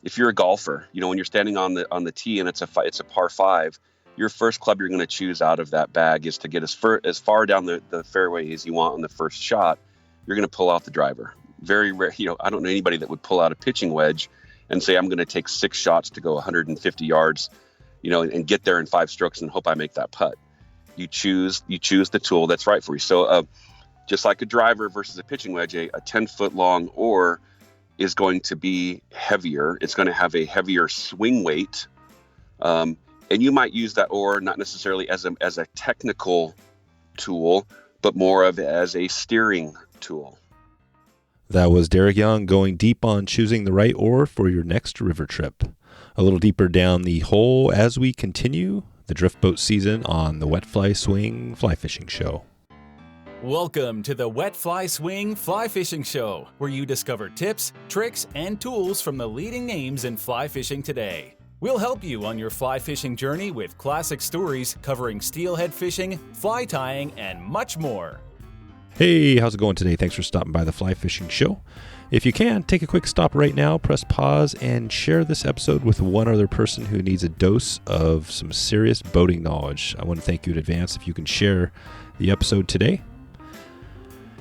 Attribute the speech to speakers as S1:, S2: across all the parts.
S1: if you're a golfer, when you're standing on the tee and it's a par five, your first club you're going to choose out of that bag is to get as far down the fairway as you want on the first shot. You're going to pull out the driver. Very rare, I don't know anybody that would pull out a pitching wedge and say, I'm going to take 6 shots to go 150 yards, and get there in 5 strokes and hope I make that putt. You choose the tool that's right for you. So just like a driver versus a pitching wedge, a 10-foot long oar is going to be heavier. It's going to have a heavier swing weight. And you might use that oar not necessarily as a technical tool, but more of as a steering tool.
S2: That was Derek Young going deep on choosing the right oar for your next river trip. A little deeper down the hole as we continue the drift boat season on the Wet Fly Swing Fly Fishing Show.
S3: Welcome to the Wet Fly Swing Fly Fishing Show, where you discover tips, tricks, and tools from the leading names in fly fishing today. We'll help you on your fly fishing journey with classic stories covering steelhead fishing, fly tying, and much more.
S2: Hey, how's it going today? Thanks for stopping by the Fly Fishing Show. If you can, take a quick stop right now, press pause, and share this episode with one other person who needs a dose of some serious boating knowledge. I want to thank you in advance if you can share the episode today.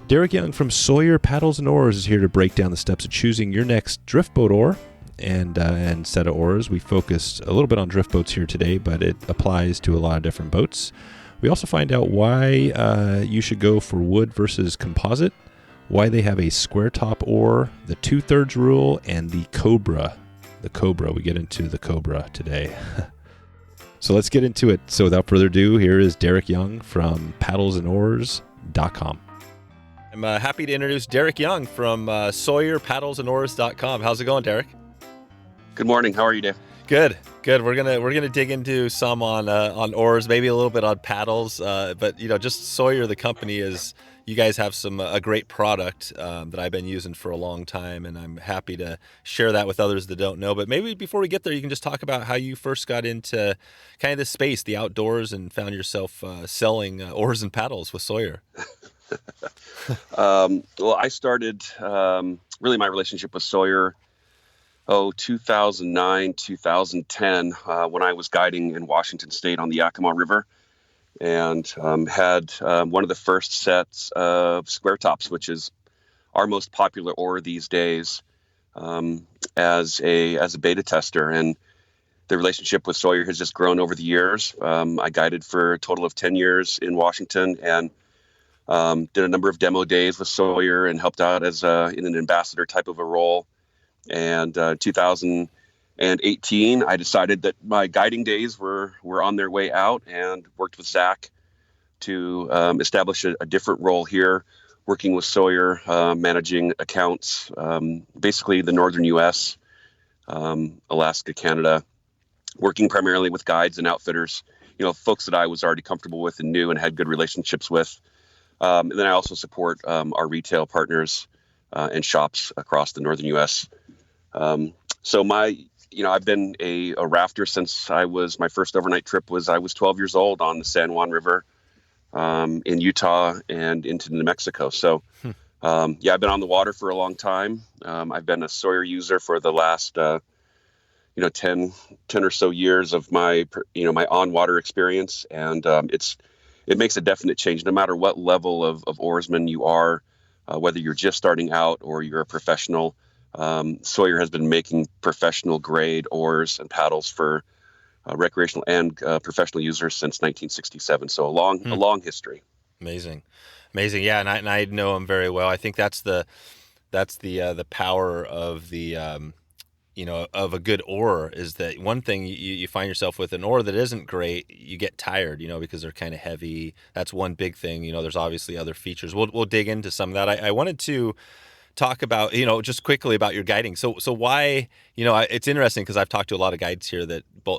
S2: Derek Young from Sawyer Paddles and Oars is here to break down the steps of choosing your next drift boat oar and set of oars. We focused a little bit on drift boats here today, but it applies to a lot of different boats. We also find out why you should go for wood versus composite, why they have a square top oar, the 2/3 rule, and the Cobra. The Cobra. We get into the Cobra today. So let's get into it. So without further ado, here is Derek Young from paddlesandoars.com. I'm happy to introduce Derek Young from SawyerPaddlesandOars.com. How's it going, Derek?
S1: Good morning. How are you, Dave?
S2: Good. We're gonna dig into some on oars, maybe a little bit on paddles, but just Sawyer, the company, is you guys have a great product that I've been using for a long time, and I'm happy to share that with others that don't know. But maybe before we get there, you can just talk about how you first got into kind of this space, the outdoors, and found yourself selling oars and paddles with Sawyer.
S1: Well, I started really my relationship with Sawyer 2009, 2010, when I was guiding in Washington State on the Yakima River, and had one of the first sets of square tops, which is our most popular oar these days, as a beta tester. And the relationship with Sawyer has just grown over the years. I guided for a total of 10 years in Washington, and did a number of demo days with Sawyer and helped out as in an ambassador type of a role. And 2018, I decided that my guiding days were on their way out, and worked with Zach to establish a different role here, working with Sawyer, managing accounts, basically the northern U.S., Alaska, Canada, working primarily with guides and outfitters, folks that I was already comfortable with and knew and had good relationships with. And then I also support our retail partners and shops across the northern U.S. So I've been a rafter since my first overnight trip I was 12 years old on the San Juan River in Utah and into New Mexico. So I've been on the water for a long time. I've been a Sawyer user for the last 10 or so years of my on-water experience, and it makes a definite change no matter what level of oarsman you are, whether you're just starting out or you're a professional. Sawyer has been making professional grade oars and paddles for recreational and professional users since 1967. So a long history.
S2: Amazing. Yeah. And I know him very well. I think that's the power of the, of a good oar, is that one thing you find yourself with an oar that isn't great, you get tired, because they're kind of heavy. That's one big thing. There's obviously other features. We'll dig into some of that. I wanted to talk about, just quickly about your guiding. So why, it's interesting because I've talked to a lot of guides here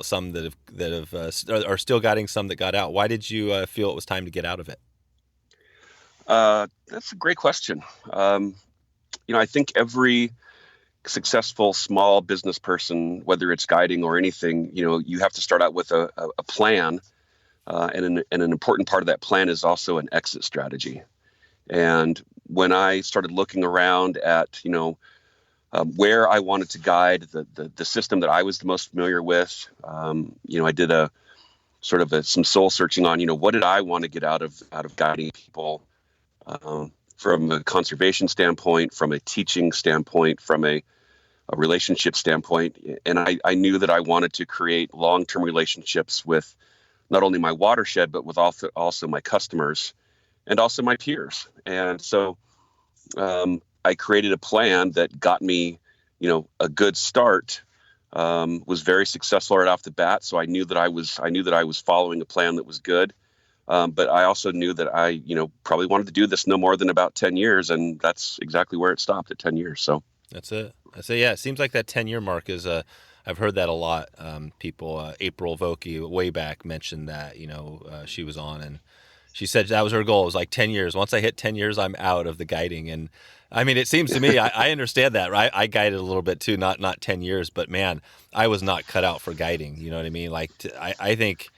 S2: some that are still guiding, some that got out. Why did you feel it was time to get out of it?
S1: That's a great question. I think every successful small business person, whether it's guiding or anything, you have to start out with a plan. And an important part of that plan is also an exit strategy. And when I started looking around at, where I wanted to guide, the system that I was the most familiar with. I did some soul searching on, what did I want to get out of guiding people, from a conservation standpoint, from a teaching standpoint, from a relationship standpoint. And I knew that I wanted to create long-term relationships with not only my watershed, but with also my customers and also my peers. And so I created a plan that got me, a good start, was very successful right off the bat. So I knew that I was following a plan that was good. But I also knew that I, probably wanted to do this no more than about 10 years. And that's exactly where it stopped at 10 years. So
S2: that's it. Yeah, it seems like that 10-year mark is I've heard that a lot. People, April Volkey way back mentioned that, she was on and she said that was her goal. It was like 10 years. Once I hit 10 years, I'm out of the guiding. And I mean, it seems to me, I understand that, right? I guided a little bit too, not 10 years, but man, I was not cut out for guiding. You know what I mean? Like, I think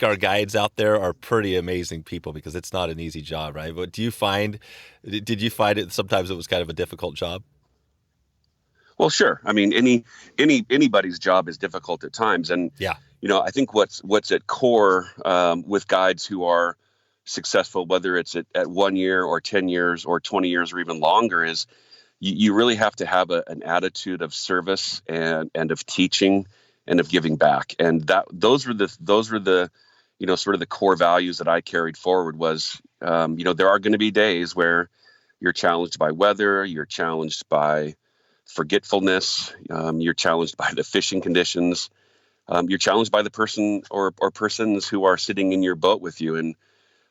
S2: our guides out there are pretty amazing people because it's not an easy job, right? But did you find it sometimes it was kind of a difficult job?
S1: Well, sure. I mean, anybody's job is difficult at times. And, I think what's at core with guides who are successful, whether it's at 1 year or 10 years or 20 years or even longer, is you really have to have an attitude of service and of teaching and of giving back. And those were the sort of the core values that I carried forward was, there are going to be days where you're challenged by weather, you're challenged by forgetfulness, you're challenged by the fishing conditions, you're challenged by the person or persons who are sitting in your boat with you. And,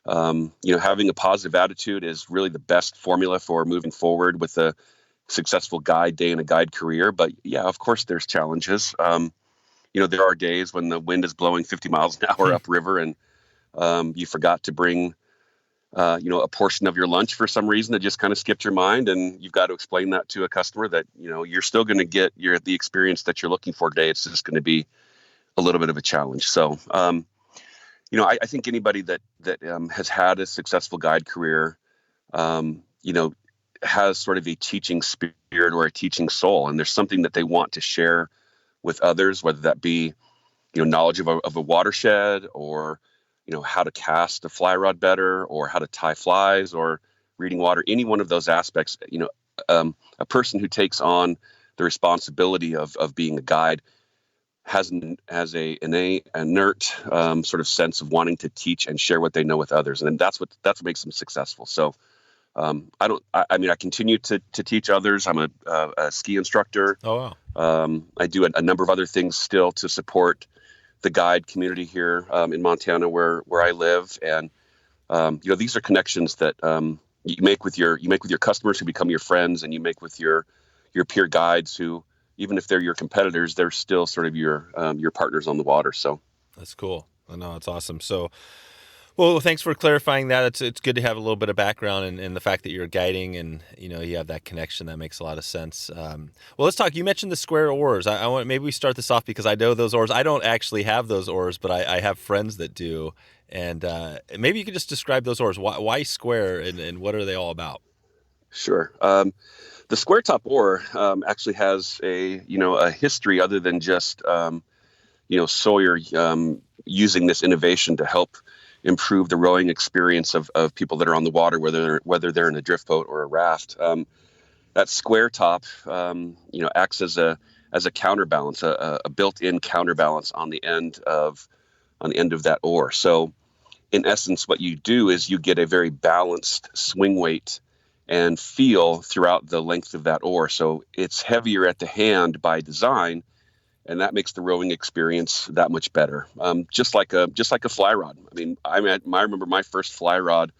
S1: having a positive attitude is really the best formula for moving forward with a successful guide day and a guide career. But yeah, of course there's challenges. There are days when the wind is blowing 50 miles an hour upriver and you forgot to bring a portion of your lunch for some reason that just kind of skipped your mind, and you've got to explain that to a customer that you're still going to get the experience that you're looking for today. It's just going to be a little bit of a challenge. So I think anybody that has had a successful guide career has sort of a teaching spirit or a teaching soul, and there's something that they want to share with others, whether that be knowledge of a watershed, or how to cast a fly rod better, or how to tie flies, or reading water. Any one of those aspects, a person who takes on the responsibility of being a guide has an inert sort of sense of wanting to teach and share what they know with others, and that's what makes them successful. So I continue to teach others. I'm a ski instructor.
S2: Oh wow.
S1: I do a number of other things still to support the guide community here in Montana where I live. And, these are connections that you make with your customers who become your friends, and you make with your peer guides who, even if they're your competitors, they're still sort of your partners on the water. So
S2: that's cool. I know, it's awesome. So, well, thanks for clarifying that. It's good to have a little bit of background and the fact that you're guiding and, you have that connection. That makes a lot of sense. Well, let's talk. You mentioned the square oars. I want maybe we start this off because I know those oars. I don't actually have those oars, but I have friends that do. And maybe you could just describe those oars. Why square and what are they all about?
S1: Sure. The square top oar actually has a history other than just Sawyer using this innovation to help improve the rowing experience of people that are on the water, whether they're in a drift boat or a raft. That square top acts as a counterbalance, a built-in counterbalance on the end of that oar. So in essence, what you do is you get a very balanced swing weight and feel throughout the length of that oar. So it's heavier at the hand by design, and that makes the rowing experience that much better. Just like a fly rod. I mean, I remember my first fly rod.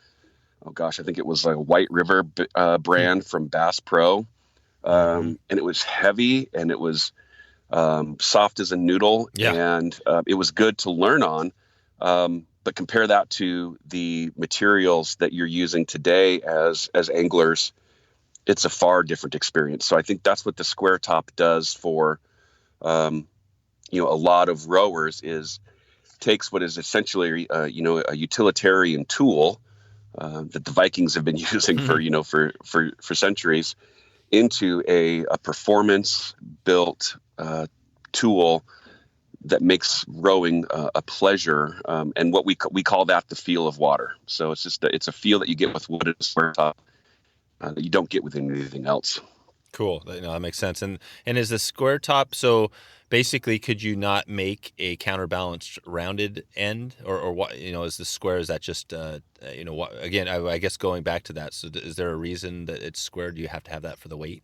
S1: Oh gosh, I think it was a White River brand from Bass Pro, and it was heavy and it was soft as a noodle, and it was good to learn on. But compare that to the materials that you're using today as anglers, it's a far different experience. So I think that's what the square top does for a lot of rowers, is takes what is essentially a utilitarian tool that the Vikings have been using for centuries, into a performance built tool that makes rowing a pleasure, and what we call that the feel of water. So it's a feel that you get with wood and square top that you don't get with anything else.
S2: Cool. That makes sense. And is the square top, so basically could you not make a counterbalanced rounded end, or what, is the square, is that just again, I guess going back to that, so is there a reason that it's square? Do you have to have that for the weight?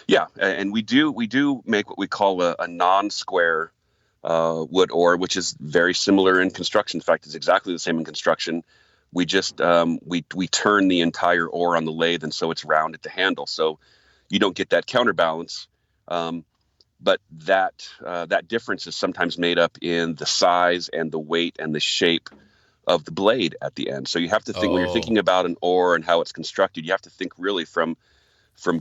S1: Yeah, and we do make what we call a non-square wood oar, which is very similar in construction. In fact, it's exactly the same in construction. We just we turn the entire oar on the lathe, and so it's round at the handle, so you don't get that counterbalance. But that difference is sometimes made up in the size and the weight and the shape of the blade at the end. So you have to think, when you're thinking about an oar and how it's constructed, you have to think really from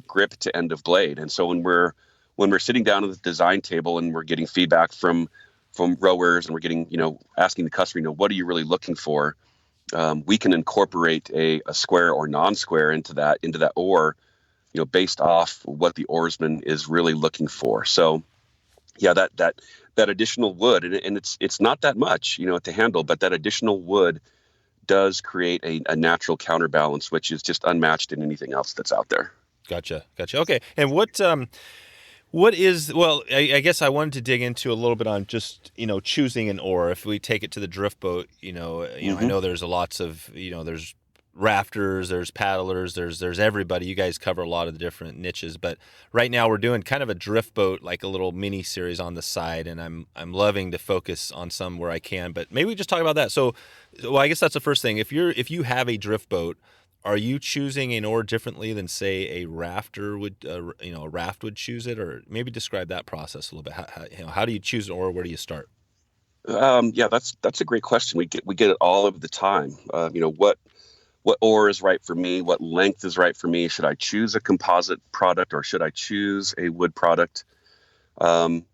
S1: grip to end of blade. And so when we're sitting down at the design table and we're getting feedback from rowers, and we're getting, asking the customer, what are you really looking for? We can incorporate a square or non-square into that oar, based off what the oarsman is really looking for. So yeah, that additional wood, and it's not that much, at the handle, but that additional wood does create a natural counterbalance, which is just unmatched in anything else that's out there.
S2: Gotcha. Okay. And what is, well, I guess I wanted to dig into a little bit on just, choosing an oar. If we take it to the drift boat, I know there's lots of, there's rafters, there's paddlers, there's everybody. You guys cover a lot of the different niches, but right now we're doing kind of a drift boat, like a little mini series on the side, and I'm loving to focus on some where I can, but maybe we just talk about that. So, well, I guess that's the first thing. If you have a drift boat, are you choosing an oar differently than, say, a rafter would, a raft would choose it? Or maybe describe that process a little bit. How do you choose an oar? Where do you start?
S1: Yeah, that's a great question. We get it all of the time. What oar is right for me? What length is right for me? Should I choose a composite product or should I choose a wood product? And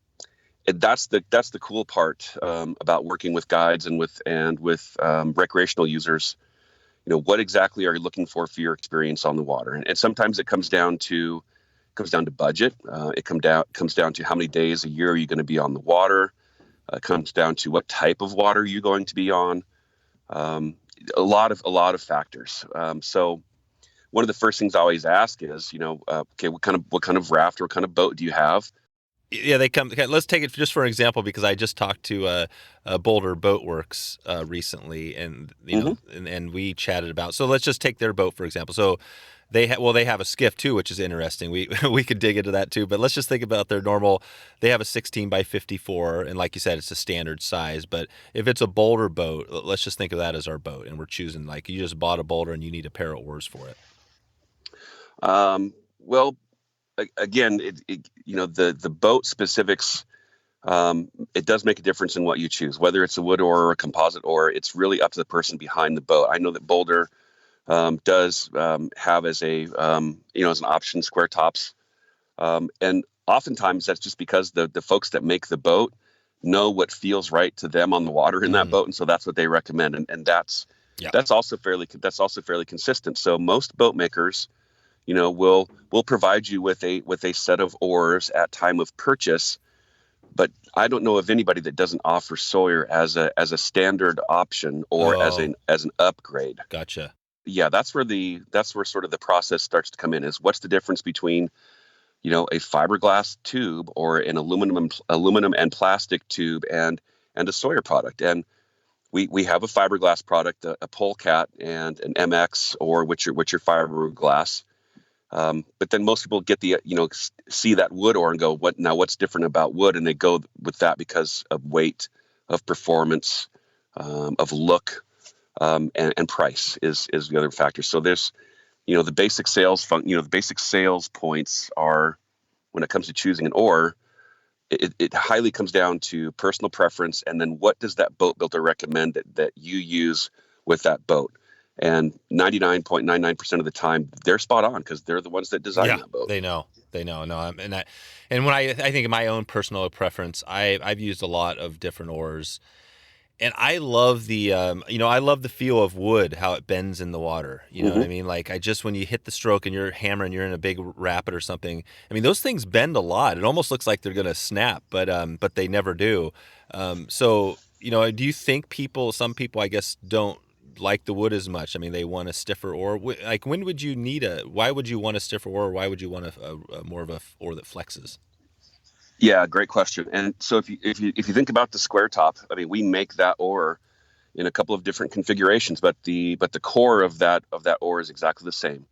S1: that's the cool part about working with guides and with recreational users. What exactly are you looking for your experience on the water? And sometimes it comes down to budget. It comes down to how many days a year are you going to be on the water. It comes down to what type of water you're going to be on. A lot of factors. So one of the first things I always ask is, okay, what kind of raft or what kind of boat do you have?
S2: Yeah, they come. Let's take it just for an example, because I just talked to Boulder Boat Works recently, and and we chatted about. So let's just take their boat for example. So they have a skiff too, which is interesting. We could dig into that too, but let's just think about their normal. They have a 16 by 54, and like you said, it's a standard size. But if it's a Boulder boat, let's just think of that as our boat, and we're choosing, like, you just bought a Boulder and you need a pair of oars for it.
S1: Well, again, the boat specifics, it does make a difference in what you choose, whether it's a wood oar or a composite oar. It's really up to the person behind the boat. I know that Boulder does have as an option square tops, and oftentimes that's just because the folks that make the boat know what feels right to them on the water in that boat, and so that's what they recommend, and that's also fairly consistent. So most boat makers, will provide you with a set of oars at time of purchase, but I don't know of anybody that doesn't offer Sawyer as a standard option or as an upgrade.
S2: Gotcha.
S1: Yeah, that's where sort of the process starts to come in. Is what's the difference between, a fiberglass tube or an aluminum and plastic tube and a Sawyer product. And we have a fiberglass product, a Polecat and an MX, or which are fiberglass. But then most people get see that wood oar and go, what's different about wood? And they go with that because of weight, of performance, of look, and price is the other factor. So there's, the basic the basic sales points are, when it comes to choosing an oar, it highly comes down to personal preference. And then what does that boat builder recommend that you use with that boat? And 99.99% of the time, they're spot on, because they're the ones that design that boat.
S2: They know. No, and when I think of my own personal preference, I've used a lot of different oars, And I love the, I love the feel of wood, how it bends in the water. You know what I mean? Like when you hit the stroke and you're hammering, you're in a big rapid or something. I mean, those things bend a lot. It almost looks like they're going to snap, but they never do. So, do you think some people, I guess, don't like the wood as much? I mean, they want a stiffer oar. Like, when would you why would you want a stiffer oar? Or why would you want a more of a oar that flexes?
S1: Yeah, great question. And so if you think about the square top, I mean, we make that oar in a couple of different configurations, but the core of that oar is exactly the same.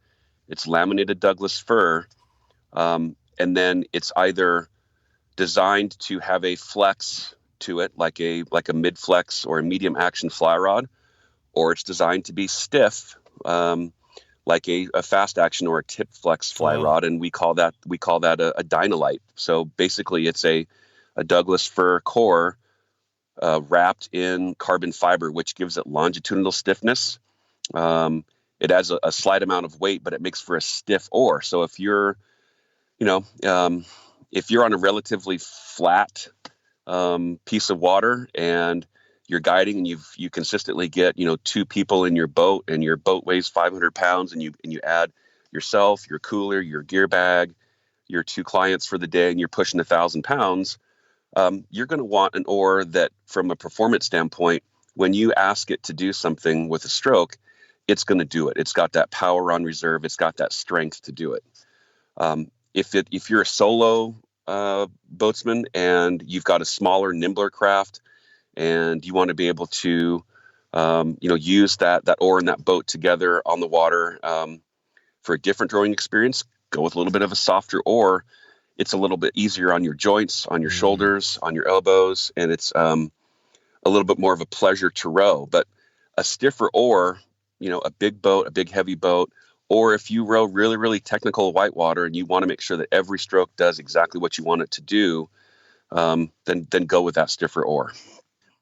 S1: It's laminated Douglas fir, and then it's either designed to have a flex to it, like a mid flex or a medium action fly rod, or it's designed to be stiff, like a fast action or a tip flex fly rod, and we call that a Dynalite. So basically, it's a Douglas fir core wrapped in carbon fiber, which gives it longitudinal stiffness. It adds a slight amount of weight, but it makes for a stiff oar. So if you're on a relatively flat piece of water and you're guiding and you consistently get, two people in your boat and your boat weighs 500 pounds and you add yourself, your cooler, your gear bag, your two clients for the day, and you're pushing 1,000 pounds, you're going to want an oar that, from a performance standpoint, when you ask it to do something with a stroke, it's going to do it. It's got that power on reserve. It's got that strength to do it. If you're a solo boatsman and you've got a smaller, nimbler craft, and you want to be able to, use that oar and that boat together on the water for a different rowing experience, go with a little bit of a softer oar. It's a little bit easier on your joints, on your shoulders, on your elbows, and it's a little bit more of a pleasure to row. But a stiffer oar, a big boat, a big heavy boat, or if you row really, really technical whitewater and you want to make sure that every stroke does exactly what you want it to do, then go with that stiffer oar.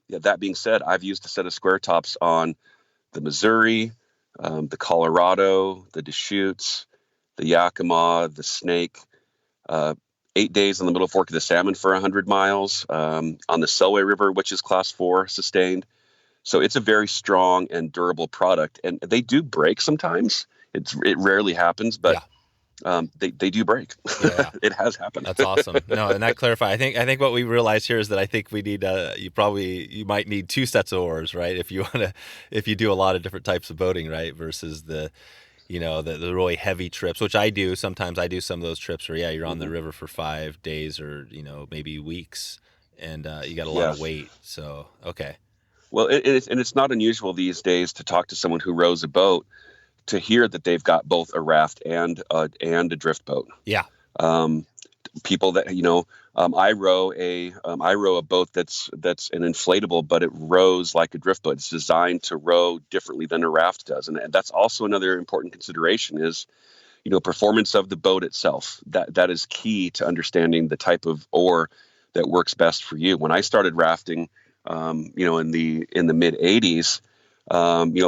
S1: Yeah, that being said, I've used a set of square tops on the Missouri, the Colorado, the Deschutes, the Yakima, the Snake, 8 days on the Middle Fork of the Salmon for 100 miles, on the Selway River, which is Class 4 sustained. So it's a very strong and durable product. And they do break sometimes. It rarely happens, but they do break.
S2: Yeah.
S1: It has happened.
S2: That's awesome. No, and that clarifies. I think what we realized here is that I think we need you might need two sets of oars, right? If you do a lot of different types of boating, right? Versus the really heavy trips, which I do. Sometimes I do some of those trips where you're on the river for 5 days or maybe weeks, and you got a lot of weight. So okay.
S1: Well, it's not unusual these days to talk to someone who rows a boat to hear that they've got both a raft and a drift boat.
S2: Yeah.
S1: People that I row a boat that's an inflatable, but it rows like a drift boat. It's designed to row differently than a raft does, and that's also another important consideration is performance of the boat itself. That is key to understanding the type of oar that works best for you. When I started rafting, in the mid '80s.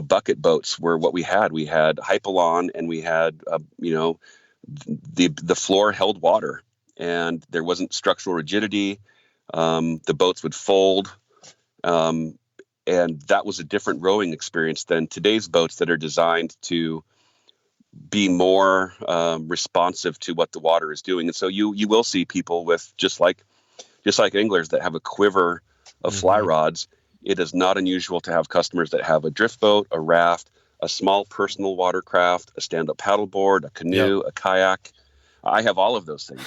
S1: Bucket boats were what we had. We had hypalon, and we had, the floor held water, and there wasn't structural rigidity. The boats would fold, and that was a different rowing experience than today's boats that are designed to be more responsive to what the water is doing. And so you will see people with just like anglers that have a quiver of fly rods. It is not unusual to have customers that have a drift boat, a raft, a small personal watercraft, a stand-up paddleboard, a canoe, a kayak. I have all of those things,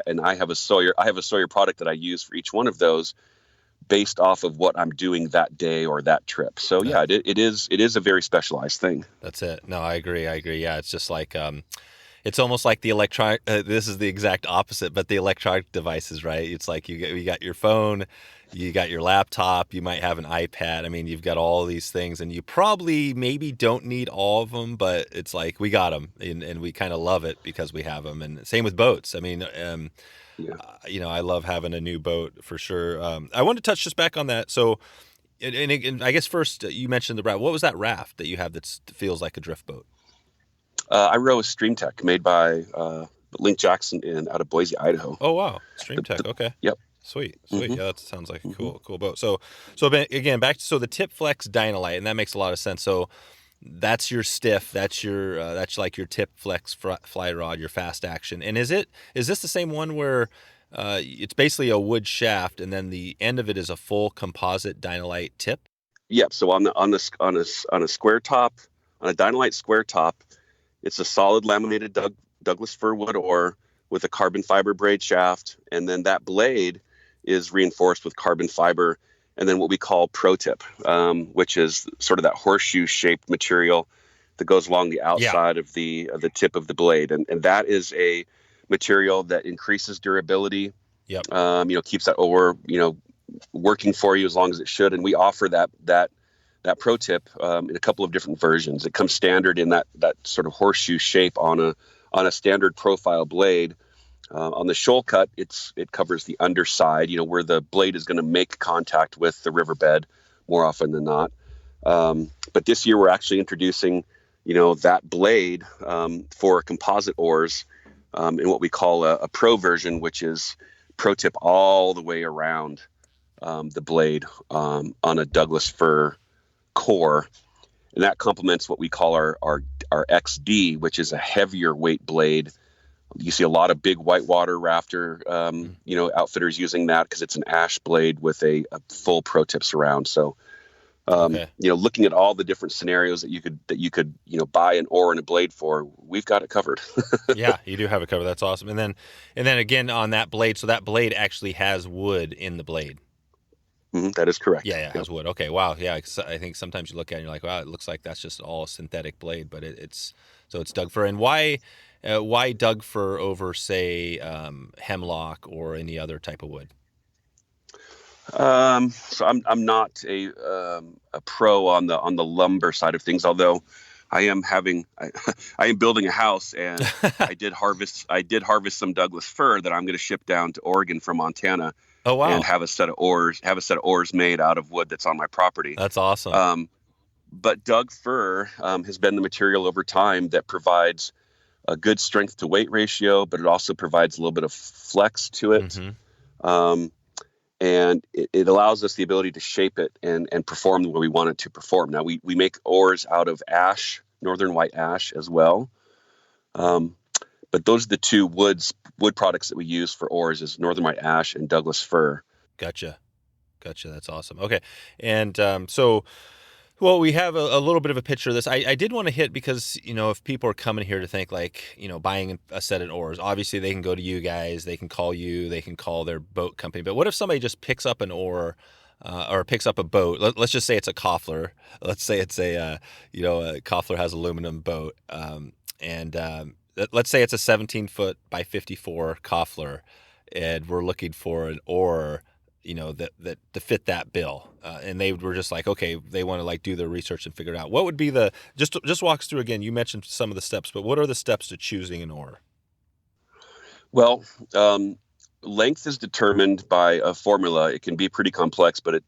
S1: and I have a Sawyer product that I use for each one of those, based off of what I'm doing that day or that trip. So yeah, it is a very specialized thing.
S2: That's it. No, I agree. Yeah, it's just like it's almost like the electronic. This is the exact opposite, but the electronic devices, right? It's like you got your phone. You got your laptop, you might have an iPad. I mean, you've got all these things, and you probably maybe don't need all of them, but it's like we got them, and we kind of love it because we have them. And same with boats. I mean, I love having a new boat for sure. I want to touch just back on that. So, and I guess first you mentioned the raft. What was that raft that you have that feels like a drift boat?
S1: I row a StreamTech made by Link Jackson out of Boise, Idaho.
S2: Oh wow, StreamTech. Okay.
S1: Yep.
S2: Sweet.
S1: Mm-hmm.
S2: Yeah, that sounds like a
S1: Mm-hmm.
S2: cool boat. So again, the tip Flex Dynalite, and that makes a lot of sense. So that's your stiff. That's your that's like your tip Flex fly rod, your fast action. And is this the same one where it's basically a wood shaft, and then the end of it is a full composite Dynalite tip?
S1: Yep. So on a square top, on a Dynalite square top, it's a solid laminated Douglas fir wood oar with a carbon fiber braid shaft, and then that blade is reinforced with carbon fiber, and then what we call pro tip, which is sort of that horseshoe shaped material that goes along the outside of the tip of the blade, and that is a material that increases durability.
S2: Yep.
S1: Keeps that oar working for you as long as it should, and we offer that pro tip in a couple of different versions. It comes standard in that sort of horseshoe shape on a standard profile blade. On the shoal cut, it covers the underside, where the blade is going to make contact with the riverbed more often than not. But this year we're actually introducing, that blade for composite oars in what we call a pro version, which is pro tip all the way around the blade on a Douglas fir core. And that complements what we call our XD, which is a heavier weight blade. You see a lot of big whitewater rafter, outfitters using that because it's an ash blade with a full pro tip surround. So, looking at all the different scenarios that you could buy an oar and a blade for, we've got it covered.
S2: Yeah, you do have it covered. That's awesome. And then again on that blade, so that blade actually has wood in the blade.
S1: Mm-hmm, that is correct.
S2: Yeah, it has wood. Okay, wow. Yeah, I think sometimes you look at it and you're like, wow, it looks like that's just all synthetic blade, but it's Doug fir. And why Doug fir over, say, hemlock or any other type of wood?
S1: So I'm not a pro on the lumber side of things, although I am building a house, and I did harvest some Douglas fir that I'm going to ship down to Oregon from Montana.
S2: Oh, wow.
S1: And have a set of oars made out of wood that's on my property.
S2: That's awesome.
S1: But Doug fir has been the material over time that provides a good strength to weight ratio, but it also provides a little bit of flex to it. Mm-hmm. And it allows us the ability to shape it and perform the way we want it to perform. Now, we make oars out of ash, northern white ash as well. But those are the two wood products that we use for oars, is northern white ash and Douglas fir.
S2: Gotcha. That's awesome. Okay. And we have a little bit of a picture of this. I did want to hit because, if people are coming here to think like, buying a set of oars, obviously they can go to you guys, they can call you, they can call their boat company. But what if somebody just picks up an oar or picks up a boat? Let's just say it's a Koffler. Let's say it's a Koffler has aluminum boat. Let's say it's a 17-foot by 54 Koffler, and we're looking for an oar, that to fit that bill. And they were just like, okay, they want to like do their research and figure it out. What would be just walk us through again. You mentioned some of the steps, but what are the steps to choosing an oar?
S1: Well, length is determined by a formula. It can be pretty complex, but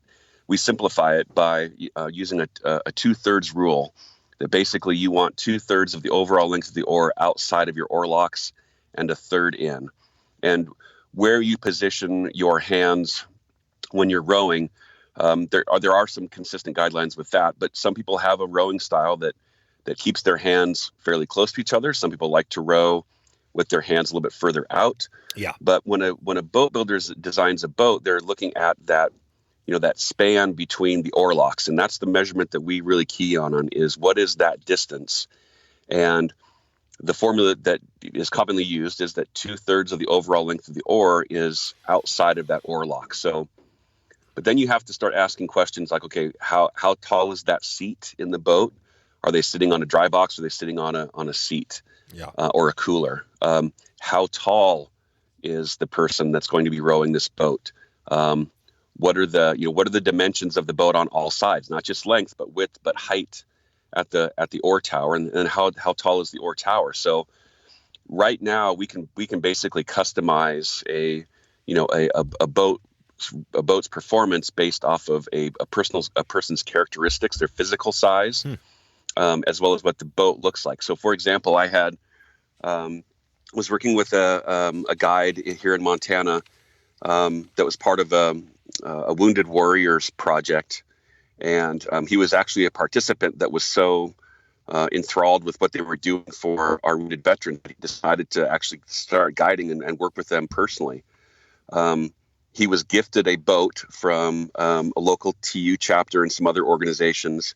S1: we simplify it by using a 2/3 rule. That basically you want 2/3 of the overall length of the oar outside of your oar locks and 1/3 in. And where you position your hands when you're rowing, there are some consistent guidelines with that. But some people have a rowing style that keeps their hands fairly close to each other. Some people like to row with their hands a little bit further out.
S2: Yeah.
S1: But when a boat builder designs a boat, they're looking at that span between the oar locks. And that's the measurement that we really key on is what is that distance? And the formula that is commonly used is that 2/3 of the overall length of the oar is outside of that oar lock. So, but then you have to start asking questions like, okay, how tall is that seat in the boat? Are they sitting on a dry box? Or are they sitting on a seat?
S2: Yeah.
S1: Or a cooler? How tall is the person that's going to be rowing this boat? What are the dimensions of the boat on all sides? Not just length, but width, but height at the oar tower, and how tall is the oar tower? So right now we can basically customize a boat's performance based off of a person's characteristics, their physical size, as well as what the boat looks like. So for example, I was working with a guide here in Montana that was part of a Wounded Warriors project. And he was actually a participant that was so enthralled with what they were doing for our wounded veterans. He decided to actually start guiding and work with them personally. He was gifted a boat from a local TU chapter and some other organizations.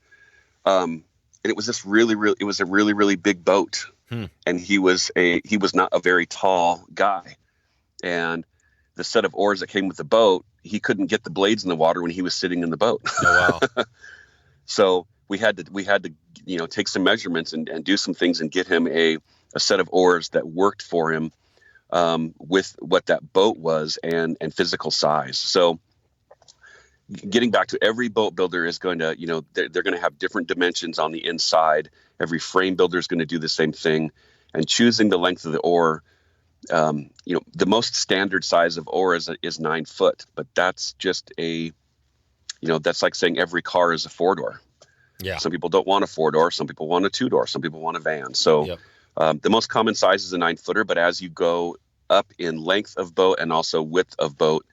S1: And it was this it was a really, really big boat. And he was not a very tall guy. And the set of oars that came with the boat, he couldn't get the blades in the water when he was sitting in the boat.
S2: Oh, wow.
S1: So we had to, take some measurements and do some things and get him a set of oars that worked for him with what that boat was and physical size. So getting back to every boat builder is going to, they're going to have different dimensions on the inside. Every frame builder is going to do the same thing, and choosing the length of the oar. The most standard size of oar is 9 foot, but that's just that's like saying every car is a 4-door.
S2: Yeah.
S1: Some people don't want a 4-door. Some people want a 2-door. Some people want a van. So
S2: Yep.
S1: The most common size is a 9-footer, but as you go up in length of boat and also width of boat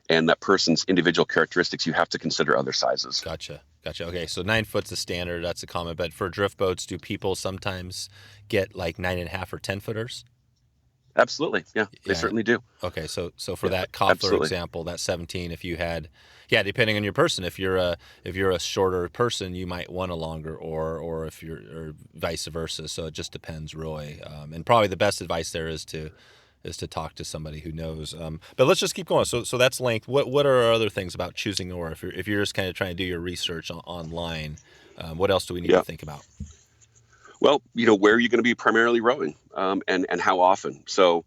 S1: and that person's individual characteristics, you have to consider other sizes.
S2: Gotcha. Okay, so 9 foot's the standard. That's a common. But for drift boats, do people sometimes get like 9.5 or 10 footers?
S1: Absolutely. Yeah, they certainly do.
S2: Okay. So for that Koffler example, that 17, if you had, depending on your person, if you're a shorter person, you might want a longer, or if you're, or vice versa. So it just depends really. And probably the best advice there is to talk to somebody who knows. But let's just keep going. So that's length. What are other things about choosing oar? If you're just kind of trying to do your research online, what else do we need to think about?
S1: Well, where are you going to be primarily rowing, and how often? So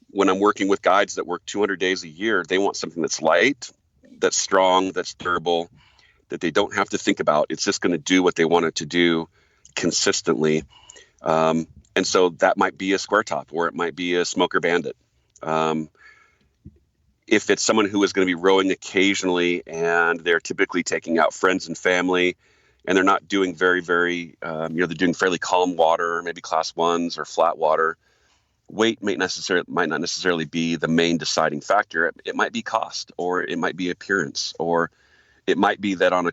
S1: when I'm working with guides that work 200 days a year, they want something that's light, that's strong, that's durable, that they don't have to think about. It's just going to do what they want it to do consistently. And so that might be a square top, or it might be a smoker Bandit. If it's someone who is going to be rowing occasionally and they're typically taking out friends and family, and they're not doing very, very, they're doing fairly calm water, maybe class 1s or flat water, weight might not necessarily be the main deciding factor. It might be cost, or it might be appearance, or it might be that on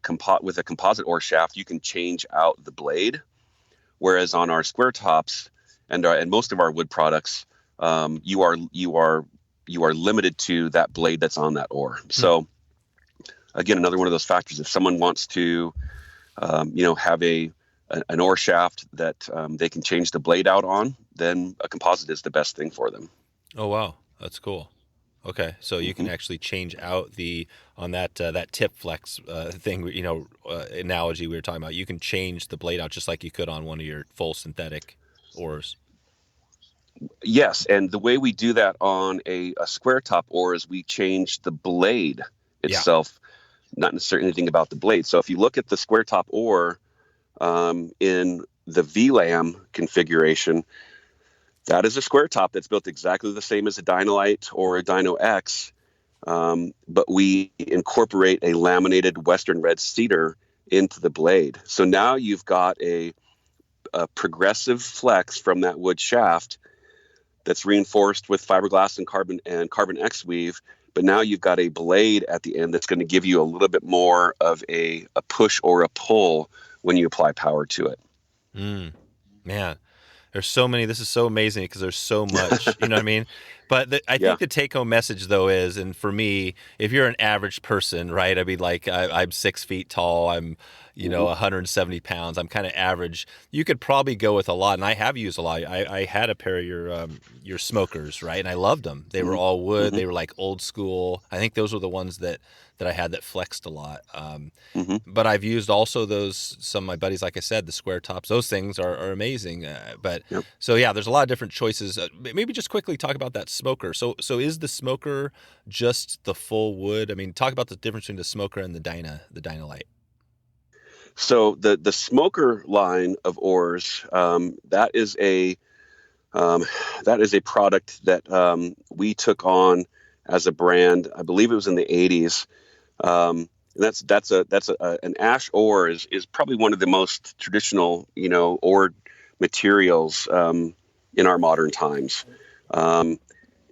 S1: with a composite oar shaft, you can change out the blade. Whereas on our square tops and most of our wood products, you are limited to that blade that's on that oar. So again, another one of those factors. If someone wants to, have an oar shaft that they can change the blade out on, then a composite is the best thing for them.
S2: Oh wow, that's cool. Okay, so you can actually change out on that tip flex thing, analogy we were talking about. You can change the blade out just like you could on one of your full synthetic oars.
S1: Yes, and the way we do that on a square top oar is we change the blade itself, not necessarily anything about the blade. So if you look at the square top oar in the VLAM configuration, that is a square top that's built exactly the same as a Dynalite or a Dyno X, but we incorporate a laminated Western red cedar into the blade. So now you've got a progressive flex from that wood shaft that's reinforced with fiberglass and carbon X weave. But now you've got a blade at the end that's going to give you a little bit more of a push or a pull when you apply power to it.
S2: Man. There's so many. This is so amazing because there's so much. You know what I mean? But I think the take-home message, though, is, and for me, if you're an average person, right? I mean, like I'm 6 feet tall. I'm, 170 pounds. I'm kind of average. You could probably go with a lot, and I have used a lot. I had a pair of your smokers, right? And I loved them. They were all wood. They were like old school. I think those were the ones that I had that flexed a lot. But I've used also some of my buddies, like I said, the square tops. Those things are amazing. So there's a lot of different choices. Maybe just quickly talk about that smoker. So is the smoker just the full wood? I mean, talk about the difference between the smoker and the Dynalite.
S1: So the smoker line of oars, that is a product that we took on as a brand. I believe it was in the 80s. And that's an ash oar is probably one of the most traditional, oar materials in our modern times.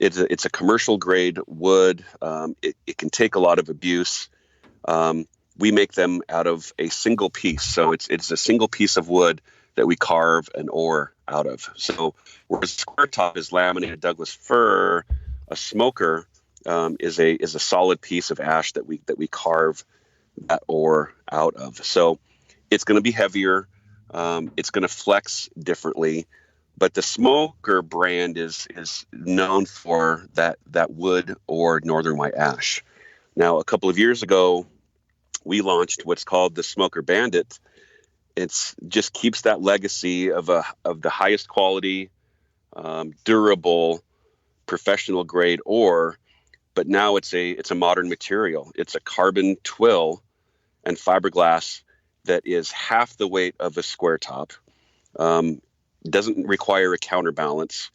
S1: It's a commercial grade wood. It can take a lot of abuse. We make them out of a single piece. So it's a single piece of wood that we carve an oar out of. So whereas square top is laminated Douglas fir, a smoker is a solid piece of ash that we carve that oar out of. So it's going to be heavier. It's going to flex differently. But the Smoker brand is known for that wood or northern white ash. Now, a couple of years ago, we launched what's called the Smoker Bandit. It's just keeps that legacy of the highest quality, durable, professional grade ore, but now it's a modern material. It's a carbon twill and fiberglass that is half the weight of a square top. Doesn't require a counterbalance,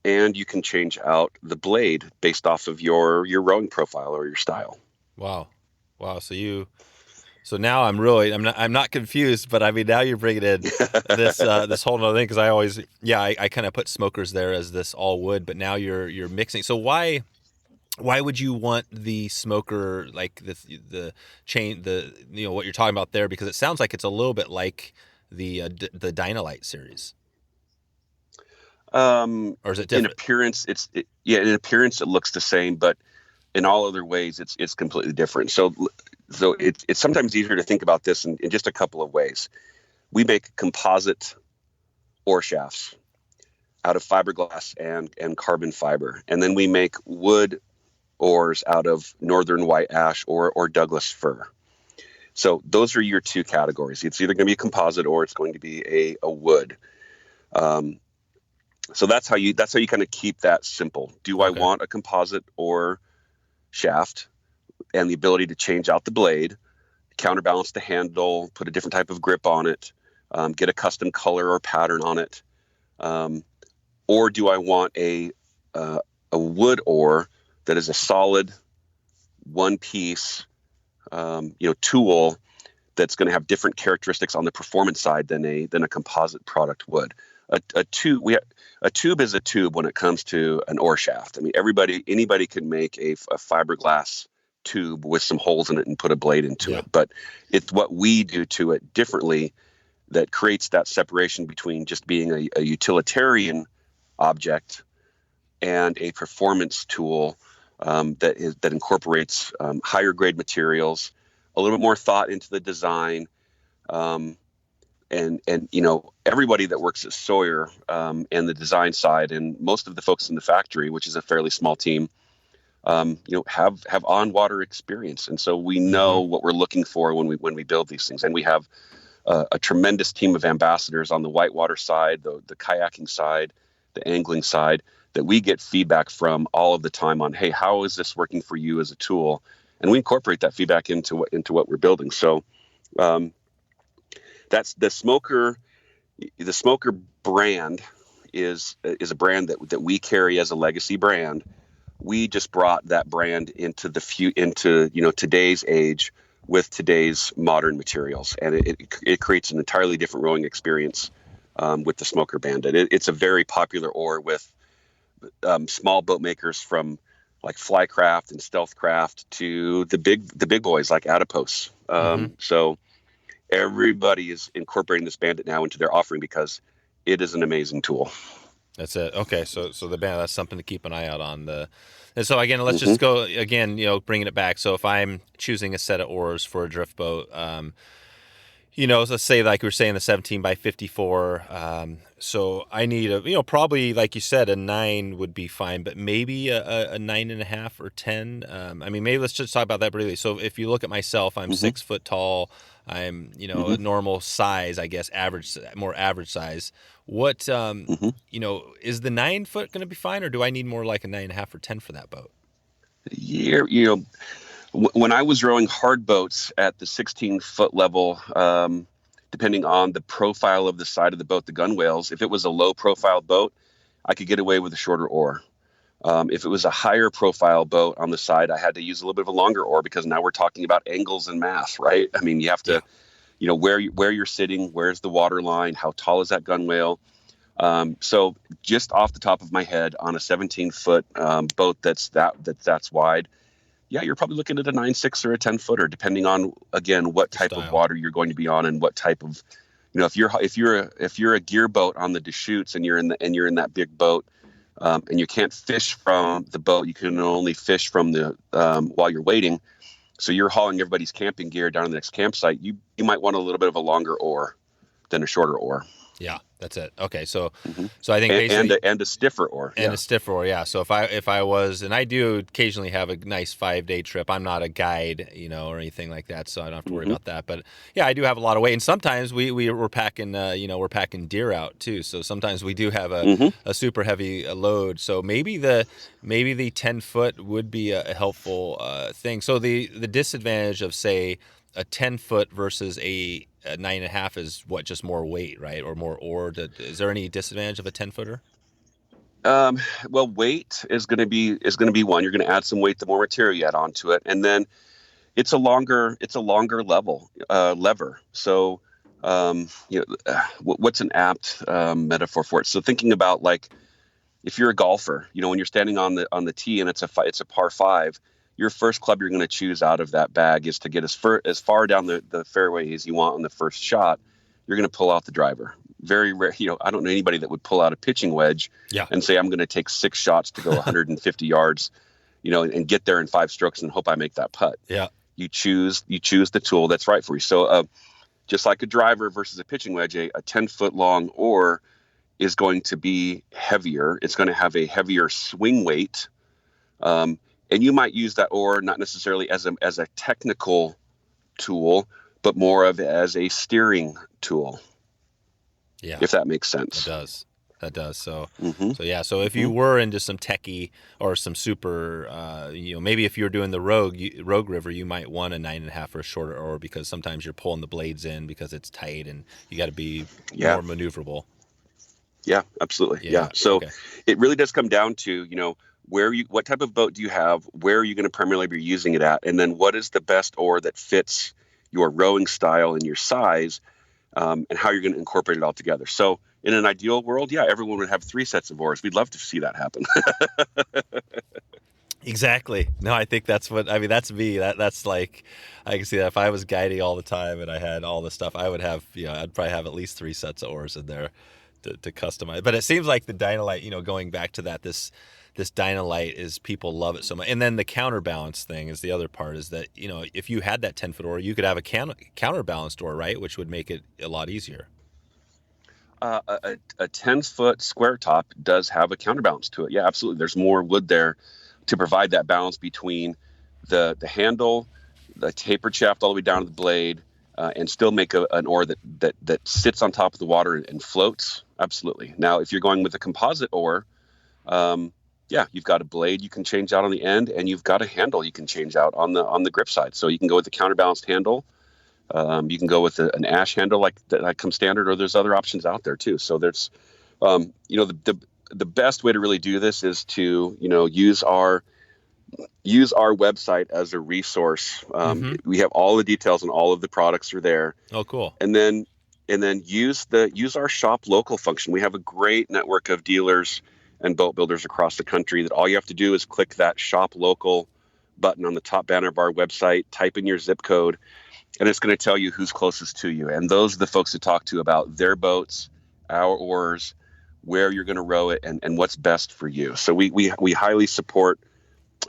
S1: and you can change out the blade based off of your rowing profile or your style.
S2: Wow. So now I'm not confused, but I mean, now you're bringing in this whole nother thing. Cause I kind of put smokers there as this all wood, but now you're mixing. So why would you want the smoker, like the chain, what you're talking about there? Because it sounds like it's a little bit like the Dynalite series. Or is it different?
S1: In appearance, in appearance it looks the same, but in all other ways it's completely different. So it's sometimes easier to think about this in just a couple of ways. We make composite oar shafts out of fiberglass and carbon fiber, and then we make wood oars out of northern white ash or Douglas fir. So those are your two categories. It's either going to be a composite or it's going to be a wood. So that's how you kind of keep that simple. Do I want a composite or shaft and the ability to change out the blade, counterbalance the handle, put a different type of grip on it, get a custom color or pattern on it? Or do I want a wood oar that is a solid one piece, tool that's going to have different characteristics on the performance side than a composite product would? A tube is a tube when it comes to an oar shaft. I mean, anybody can make a fiberglass tube with some holes in it and put a blade into it. But it's what we do to it differently that creates that separation between just being a utilitarian object and a performance tool that incorporates higher grade materials, a little bit more thought into the design. And everybody that works at Sawyer and the design side, and most of the folks in the factory, which is a fairly small team, have on water experience, and so we know what we're looking for when we build these things. And we have a tremendous team of ambassadors on the whitewater side, the kayaking side, the angling side, that we get feedback from all of the time on, hey, how is this working for you as a tool? And we incorporate that feedback into what we're building. So. That's the Smoker. The Smoker brand is a brand that we carry as a legacy brand. We just brought that brand into today's age with today's modern materials, and it creates an entirely different rowing experience with the Smoker Bandit. It's a very popular oar with small boat makers from like Flycraft and Stealthcraft to the big boys like Adipose. So. Everybody is incorporating this Bandit now into their offering because it is an amazing tool.
S2: That's it. Okay, so the Bandit, that's something to keep an eye out on. And so again, let's just go again. Bringing it back. So if I'm choosing a set of oars for a drift boat, let's say like we were saying the 17 by 54. So I need probably like you said, a 9 would be fine, but maybe a 9.5 or 10. Maybe let's just talk about that briefly. So if you look at myself, I'm 6 foot tall. I'm, a normal size, I guess, more average size. What, is the 9 foot going to be fine, or do I need more like a 9.5 or 10 for that boat?
S1: Yeah, when I was rowing hard boats at the 16-foot level, depending on the profile of the side of the boat, the gunwales, if it was a low-profile boat, I could get away with a shorter oar. If it was a higher profile boat on the side, I had to use a little bit of a longer oar because now we're talking about angles and math, right? I mean, you have to, where you're sitting, where's the water line, how tall is that gunwale? So just off the top of my head, on a 17-foot boat that's wide, yeah, you're probably looking at a 9.6 or a 10-footer, depending on, again, what type of water you're going to be on and what type of, if you're a gear boat on the Deschutes and you're in that big boat, and you can't fish from the boat, you can only fish from the while you're waiting. So you're hauling everybody's camping gear down to the next campsite. You might want a little bit of a longer oar than a shorter oar.
S2: Yeah, that's it. Okay, so I think
S1: and a stiffer oar.
S2: And a stiffer oar, yeah. So if I was, and I do occasionally have a nice 5-day trip. I'm not a guide, or anything like that, so I don't have to worry about that. But yeah, I do have a lot of weight, and sometimes we're packing, we're packing deer out too. So sometimes we do have a super heavy load. So maybe the 10-foot would be a helpful thing. So the disadvantage of, say, a 10-foot versus a 9.5 is what, just more weight, right? Or more oar. Is there any disadvantage of a 10-footer?
S1: Well, weight is going to be one. You're going to add some weight the more material you add onto it, and then it's a longer lever. So, what's an apt metaphor for it? So thinking about, like, if you're a golfer, when you're standing on the tee and it's a par 5. Your first club you're going to choose out of that bag is to get as far down the fairway as you want on the first shot. You're going to pull out the driver. Very rare. I don't know anybody that would pull out a pitching wedge and say, I'm going to take 6 shots to go 150 yards, and get there in 5 strokes and hope I make that putt.
S2: Yeah.
S1: You choose the tool that's right for you. So just like a driver versus a pitching wedge, a 10-foot long oar is going to be heavier. It's going to have a heavier swing weight. And you might use that oar not necessarily as a technical tool, but more of as a steering tool. Yeah, if that makes sense.
S2: That does. So, So if you were into some techie or some super, maybe if you're doing the Rogue River, you might want a 9.5 or a shorter oar, because sometimes you're pulling the blades in because it's tight and you got to be more maneuverable.
S1: Yeah, absolutely. Yeah. So it really does come down to, what type of boat do you have? Where are you going to primarily be using it at? And then what is the best oar that fits your rowing style and your size, and how you're going to incorporate it all together. So in an ideal world, everyone would have 3 sets of oars. We'd love to see that happen.
S2: Exactly. No, I think that's me. That's like, I can see that if I was guiding all the time and I had all the stuff, I would have, I'd probably have at least 3 sets of oars in there to customize. But it seems like the Dynalite, going back to that, this Dynalite is, people love it so much. And then the counterbalance thing is the other part, is that, if you had that 10-foot oar, you could have a counterbalanced oar, right? Which would make it a lot easier.
S1: A 10-foot square top does have a counterbalance to it. Yeah, absolutely. There's more wood there to provide that balance between the handle, the tapered shaft all the way down to the blade, and still make an oar that sits on top of the water and floats. Absolutely. Now, if you're going with a composite oar, you've got a blade you can change out on the end, and you've got a handle you can change out on the grip side. So you can go with the counterbalanced handle. You can go with an ash handle like that comes standard, or there's other options out there too. So there's, the best way to really do this is to, use our website as a resource. We have all the details and all of the products are there.
S2: Oh, cool.
S1: And then use our shop local function. We have a great network of dealers and boat builders across the country that all you have to do is click that shop local button on the top banner of our website, type in your zip code, and it's going to tell you who's closest to you. And those are the folks to talk to about their boats, our oars, where you're going to row it, and what's best for you. So we highly support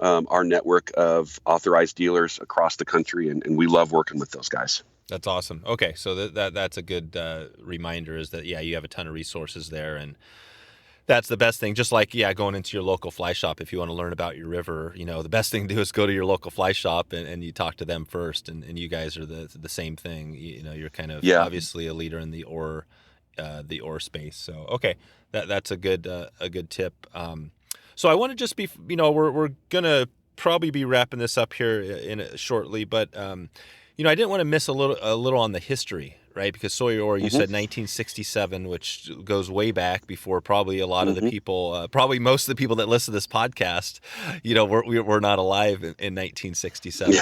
S1: our network of authorized dealers across the country, and we love working with those guys.
S2: That's awesome. Okay, so that's a good reminder, is that, you have a ton of resources there, and that's the best thing. Just like, going into your local fly shop, if you want to learn about your river, the best thing to do is go to your local fly shop and you talk to them first. And you guys are the same thing. You're kind of obviously a leader in the oar space. So, okay, that's a good tip. So I want to just be, we're going to probably be wrapping this up here shortly, but, I didn't want to miss a little on the history, right? Because Sawyer Oar, you said 1967, which goes way back before probably a lot of the people, probably most of the people that listen to this podcast, we're not alive in 1967.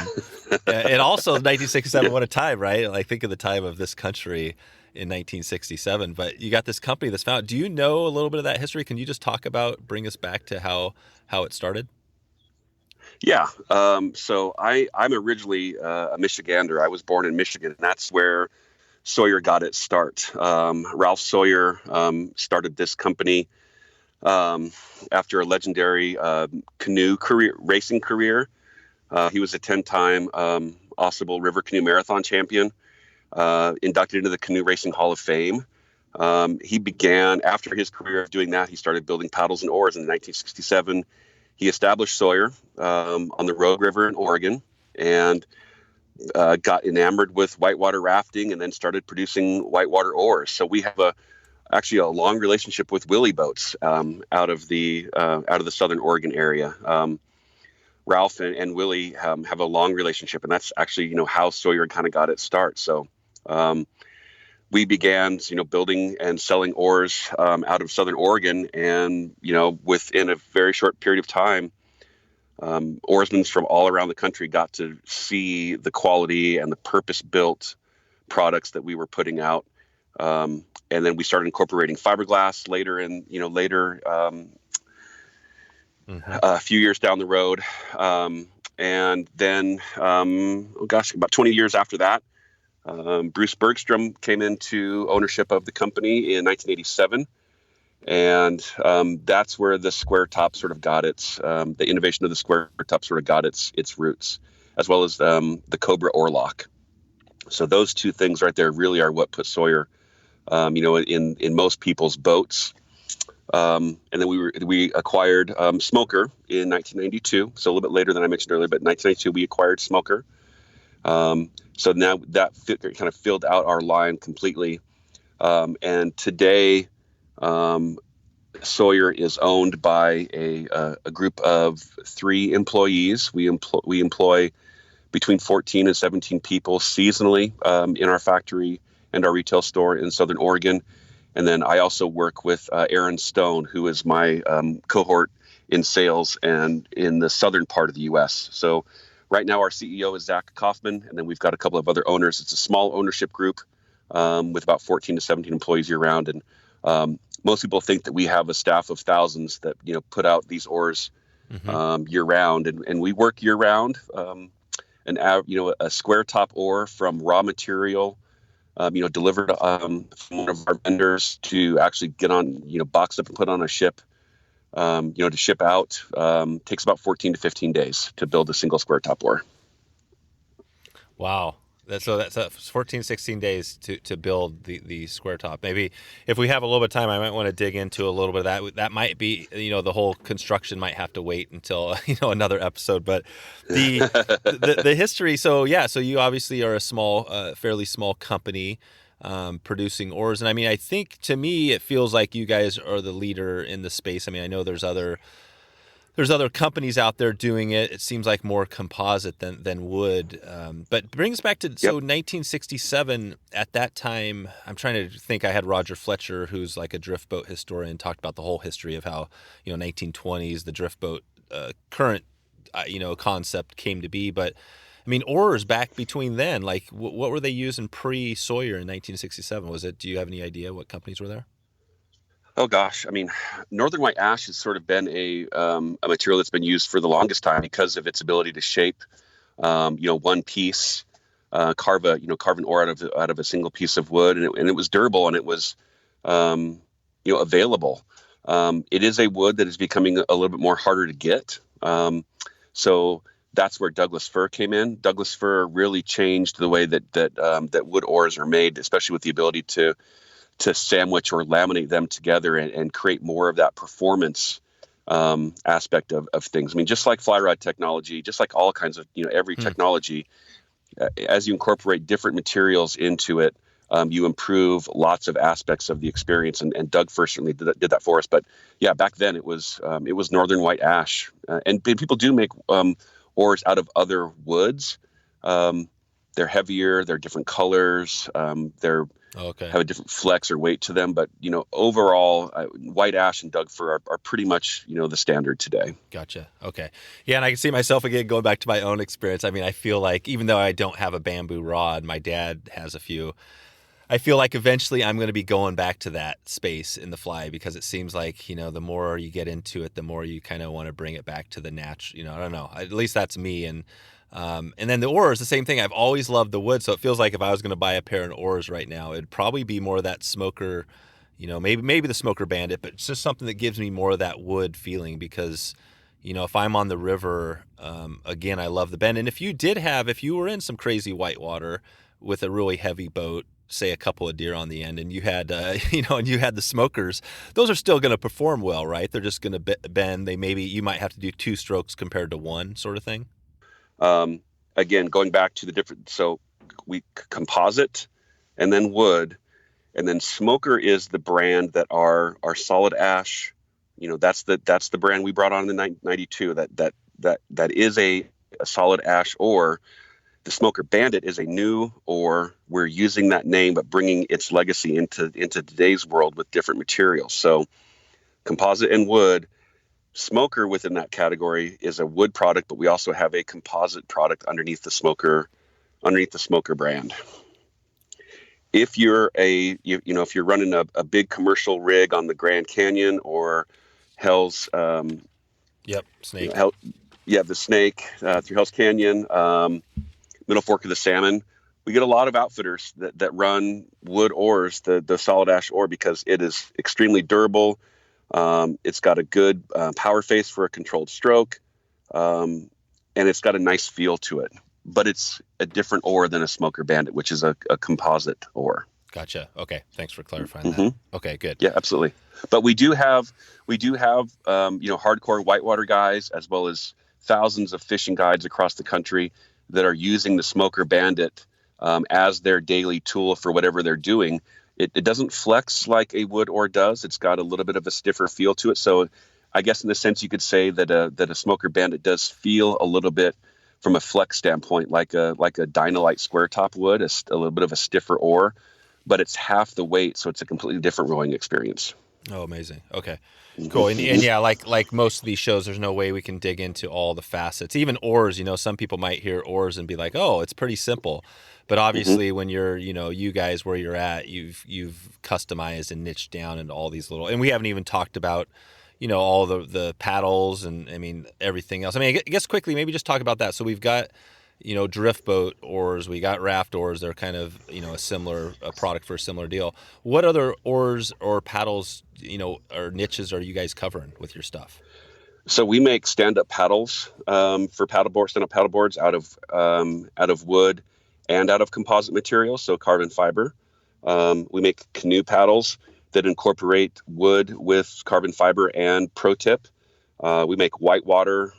S2: And also 1967, what a time, right? Like, think of the time of this country. in 1967. But you got this company that's found. Do you know a little bit of that history? Can you just bring us back to how it started?
S1: Yeah. So I'm originally a Michigander. I was born in Michigan, and that's where Sawyer got its start. Ralph Sawyer started this company after a legendary canoe racing career. He was a 10-time Ausable River Canoe Marathon champion, inducted into the Canoe Racing Hall of Fame. He began, after his career of doing that, he started building paddles and oars in 1967. He established Sawyer on the Rogue River in Oregon, and got enamored with whitewater rafting, and then started producing whitewater oars. So we have actually a long relationship with Willie boats out of the Southern Oregon area. Ralph and Willie have a long relationship, and that's actually how Sawyer kind of got its start. So we began building and selling oars out of Southern Oregon, and within a very short period of time, oarsmen from all around the country got to see the quality and the purpose-built products that we were putting out. And then we started incorporating fiberglass later, a few years down the road. And then, about 20 years after that, Bruce Bergstrom came into ownership of the company in 1987. And that's where the square top sort of got the innovation of the square top sort of got its roots, as well as the Cobra oar lock. So those two things right there really are what put Sawyer, in most people's boats. And then we acquired Smoker in 1992. So a little bit later than I mentioned earlier, but in 1992 we acquired Smoker. So now that kind of filled out our line completely. And today, Sawyer is owned by a group of 3 employees. We employ between 14 and 17 people seasonally in our factory and our retail store in Southern Oregon. And then I also work with Aaron Stone, who is my cohort in sales and in the southern part of the U.S. So right now our CEO is Zach Kaufman, and then we've got a couple of other owners. It's a small ownership group with about 14 to 17 employees year round. And most people think that we have a staff of thousands that put out these oars year round, and we work year round. A square top oar from raw material, delivered from one of our vendors to actually get on, boxed up and put on a ship, to ship out, takes about 14 to 15 days to build a single square top oar.
S2: Wow. That's 14, 16 days to build the square top. Maybe if we have a little bit of time, I might want to dig into a little bit of that. That might be, the whole construction might have to wait until, another episode, but the history. So you obviously are a fairly small company, producing oars. And I mean, I think to me, it feels like you guys are the leader in the space. I mean, I know there's other companies out there doing it. It seems like more composite than wood. But it brings back to 1967. At that time, I'm trying to think. I had Roger Fletcher, who's like a drift boat historian, talked about the whole history of how 1920s the drift boat current concept came to be. But I mean, oars back between then, like what were they using pre-Sawyer in 1967? Do you have any idea what companies were there?
S1: Oh gosh, I mean, northern white ash has sort of been a material that's been used for the longest time because of its ability to shape, one piece, carve an oar out of a single piece of wood, and it was durable, and it was, available. It is a wood that is becoming a little bit more harder to get. So that's where Douglas fir came in. Douglas fir really changed the way that wood oars are made, especially with the ability to sandwich or laminate them together and create more of that performance aspect of things. I mean, just like fly rod technology, just like all kinds of, every technology, as you incorporate different materials into it, you improve lots of aspects of the experience. And Doug first certainly did that for us. But yeah, back then it was northern white ash. And people do make oars out of other woods. They're heavier, they're different colors, have a different flex or weight to them, but overall, white ash and Doug fir are pretty much the standard today.
S2: Gotcha. Okay. Yeah, and I can see myself again going back to my own experience. I mean, I feel like even though I don't have a bamboo rod, my dad has a few. I feel like eventually I'm going to be going back to that space in the fly, because it seems like, the more you get into it, the more you kind of want to bring it back to the natural, I don't know. At least that's me. And then the oars, the same thing. I've always loved the wood. So it feels like if I was going to buy a pair of oars right now, it'd probably be more of that smoker, maybe the Smoker Bandit, but it's just something that gives me more of that wood feeling, because if I'm on the river, again, I love the bend. And if you were in some crazy whitewater with a really heavy boat, say a couple of deer on the end, and you had, and you had the smokers, those are still going to perform well, right? They're just going to bend. You might have to do 2 strokes compared to 1 sort of thing.
S1: Again, going back to the different, so we composite and then wood, and then Smoker is the brand that our solid ash, that's the brand we brought on in the 92. That is a solid ash ore. The Smoker Bandit is a new ore. We're using that name, but bringing its legacy into today's world with different materials. So composite and wood. Smoker within that category is a wood product, but we also have a composite product underneath the Smoker brand. If you're if you're running a big commercial rig on the Grand Canyon or Hell's,
S2: Snake.
S1: The Snake through Hell's Canyon, Middle Fork of the Salmon, we get a lot of outfitters that run wood oars, the solid ash ore, because it is extremely durable. It's got a good power face for a controlled stroke, and it's got a nice feel to it. But it's a different ore than a Smoker Bandit, which is a composite ore.
S2: Gotcha. Okay, thanks for clarifying that. Okay, good.
S1: Yeah, absolutely. But we do have hardcore whitewater guys, as well as thousands of fishing guides across the country that are using the Smoker Bandit as their daily tool for whatever they're doing. It doesn't flex like a wood ore does. It's got a little bit of a stiffer feel to it. So I guess in a sense you could say that a Smoker Bandit does feel a little bit from a flex standpoint like a Dynalite square top wood, a little bit of a stiffer ore, but it's half the weight, so it's a completely different rowing experience.
S2: Oh, amazing. Okay, cool. And yeah, like most of these shows, there's no way we can dig into all the facets. Even oars, some people might hear oars and be like, oh, it's pretty simple. But obviously when you're, you guys where you're at, you've customized and niched down into all these little, and we haven't even talked about, all the paddles and everything else. I guess quickly, maybe just talk about that. So we've got, drift boat oars, we got raft oars. They're kind of, a product for a similar deal. What other oars or paddles, or niches are you guys covering with your stuff?
S1: So we make stand-up paddles for stand-up paddle boards out of wood and out of composite materials, so carbon fiber. We make canoe paddles that incorporate wood with carbon fiber and pro tip. We make whitewater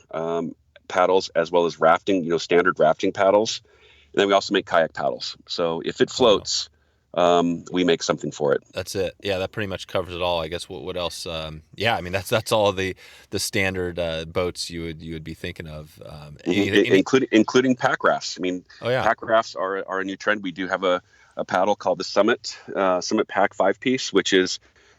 S1: paddles as well as rafting, standard rafting paddles. And then we also make kayak paddles. So if it floats, we make something for it.
S2: That's it. Yeah, that pretty much covers it all. I guess what else? That's all the standard boats you would be thinking of,
S1: including pack rafts. Pack rafts are a new trend. We do have a paddle called the Summit Pack 5-piece, which is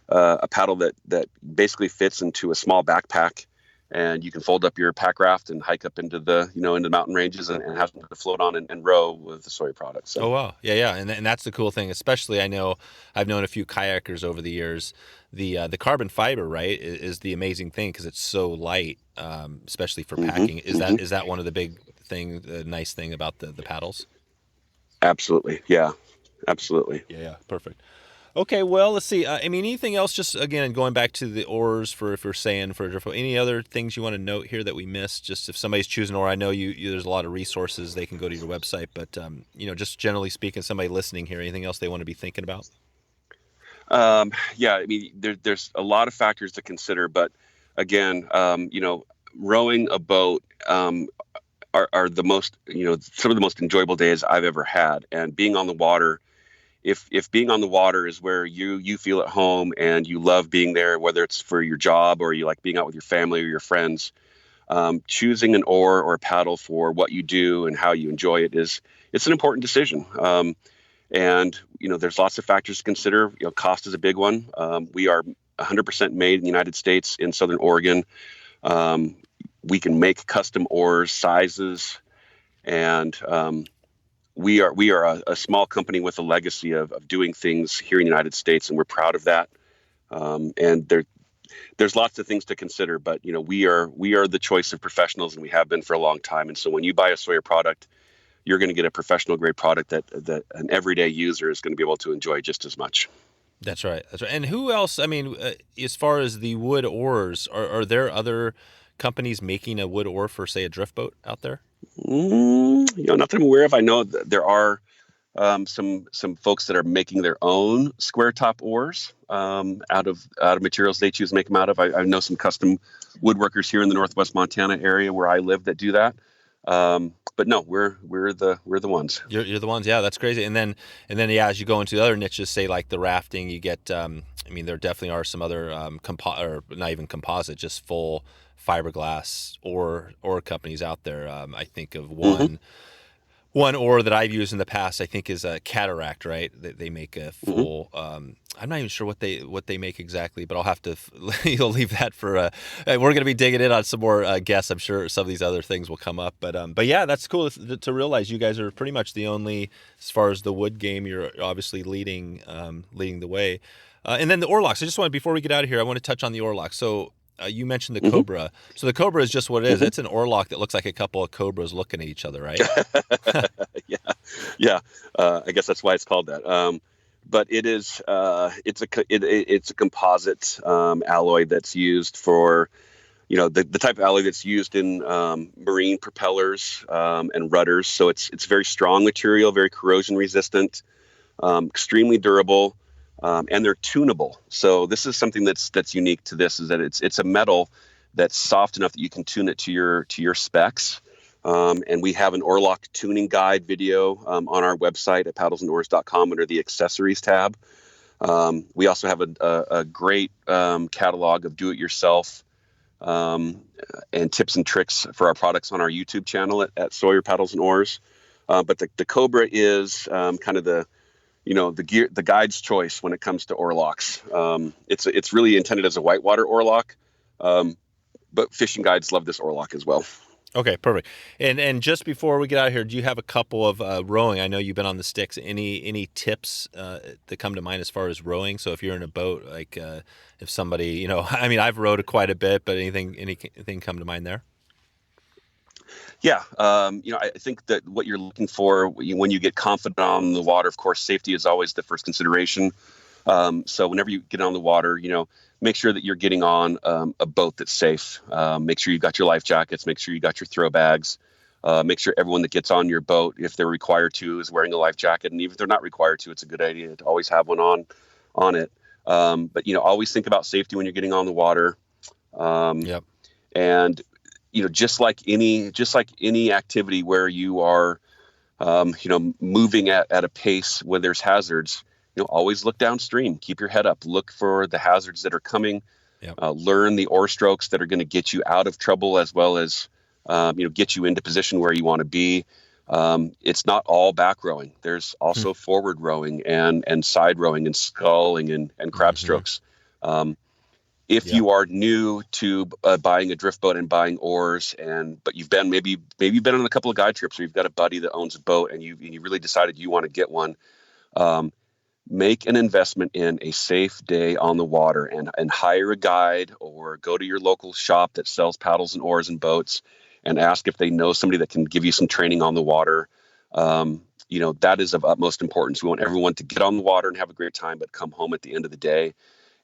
S1: a paddle that basically fits into a small backpack, and you can fold up your pack raft and hike up into the into the mountain ranges and have something to float on and row with the Sawyer product. So.
S2: Oh wow, yeah, and that's the cool thing. Especially, I've known a few kayakers over the years. The carbon fiber, right, is the amazing thing because it's so light, especially for packing. Is that one of the nice thing about the paddles?
S1: Absolutely, yeah, absolutely.
S2: Yeah, perfect. Okay, well, let's see. Anything else? Just again, going back to the oars for any other things you want to note here that we missed? Just if somebody's choosing oar, I know there's a lot of resources they can go to your website, but just generally speaking, somebody listening here, anything else they want to be thinking about?
S1: There's a lot of factors to consider, but again, rowing a boat are the most, some of the most enjoyable days I've ever had, and being on the water. If being on the water is where you feel at home and you love being there, whether it's for your job or you like being out with your family or your friends, choosing an oar or a paddle for what you do and how you enjoy it's an important decision. And there's lots of factors to consider. Cost is a big one. We are 100% made in the United States in Southern Oregon. We can make custom oars, sizes, and we are a small company with a legacy of doing things here in the United States, and we're proud of that. And there's lots of things to consider, but we are the choice of professionals, and we have been for a long time. And so when you buy a Sawyer product, you're going to get a professional grade product that an everyday user is going to be able to enjoy just as much.
S2: That's right. That's right. And who else? I mean, as far as the wood oars, are there other companies making a wood oar for, say, a drift boat out there?
S1: Not that I'm aware of. I know that there are some folks that are making their own square top oars out of materials they choose to make them out of. I know some custom woodworkers here in the Northwest Montana area where I live that do that. But no, we're the ones.
S2: You're the ones. Yeah, that's crazy. And then yeah, as you go into the other niches, say like the rafting, you get. I mean, there definitely are some other or not even composite, just full fiberglass or companies out there. I think of one oar that I've used in the past, I think, is a Cataract, right? They make a full. I'm not even sure what they make exactly, but I'll have to. You'll leave that for. We're going to be digging in on some more guests. I'm sure some of these other things will come up, but yeah, that's cool to realize you guys are pretty much the only, as far as the wood game. You're obviously leading the way, and then the oar locks. I just want, before we get out of here, I want to touch on the oar locks. So. You mentioned the Cobra. So the Cobra is just what it is. It's an oar lock that looks like a couple of cobras looking at each other, right?
S1: Yeah. I guess that's why it's called that. But it is it's a composite alloy that's used for the type of alloy that's used in marine propellers and rudders. So it's very strong material, very corrosion resistant, extremely durable. And they're tunable. So this is something that's unique to this, is that it's a metal that's soft enough that you can tune it to your specs. And we have an oar lock tuning guide video on our website at paddlesandoars.com under the accessories tab. We also have a great catalog of do-it-yourself and tips and tricks for our products on our YouTube channel at Sawyer Paddles and Oars. But the Cobra is kind of the guide's choice when it comes to oar locks. It's really intended as a whitewater oar lock, but fishing guides love this oar lock as well.
S2: Okay, perfect. And just before we get out of here, do you have a couple of rowing? I know you've been on the sticks. Any tips that come to mind as far as rowing? So if you're in a boat, like if somebody, I mean, I've rowed quite a bit, but anything come to mind there?
S1: Yeah, I think that what you're looking for when you get confident on the water, of course, safety is always the first consideration. So whenever you get on the water, make sure that you're getting on a boat that's safe. Make sure you've got your life jackets. Make sure you got your throw bags. Make sure everyone that gets on your boat, if they're required to, is wearing a life jacket. And even if they're not required to, it's a good idea to always have one on it. But always think about safety when you're getting on the water.
S2: Yep.
S1: And just like any activity where you are, moving at a pace where there's hazards, always look downstream, keep your head up, look for the hazards that are coming,
S2: yep.
S1: Learn the oar strokes that are going to get you out of trouble as well as, get you into position where you want to be. It's not all back rowing. There's also forward rowing and side rowing and sculling and crab strokes. If you are new to buying a drift boat and buying oars, but you've been maybe you've been on a couple of guide trips, or you've got a buddy that owns a boat, and you really decided you want to get one, make an investment in a safe day on the water and hire a guide, or go to your local shop that sells paddles and oars and boats and ask if they know somebody that can give you some training on the water. That is of utmost importance. We want everyone to get on the water and have a great time, but come home at the end of the day.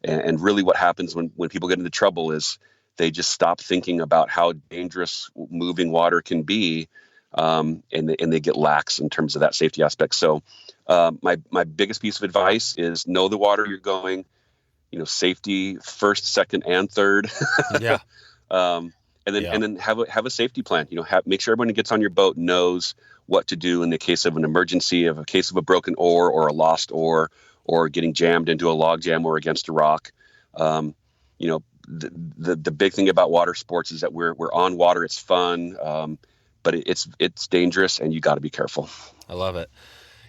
S1: And really what happens when people get into trouble is they just stop thinking about how dangerous moving water can be, and they get lax in terms of that safety aspect. So my biggest piece of advice is know the water you're going, safety first, second, and third.
S2: Yeah.
S1: And then have a safety plan. Make sure everyone who gets on your boat knows what to do in the case of an emergency, of a case of a broken oar or a lost oar, or getting jammed into a log jam or against a rock. The big thing about water sports is that we're on water. It's fun, but it's dangerous, and you got to be careful.
S2: I love it.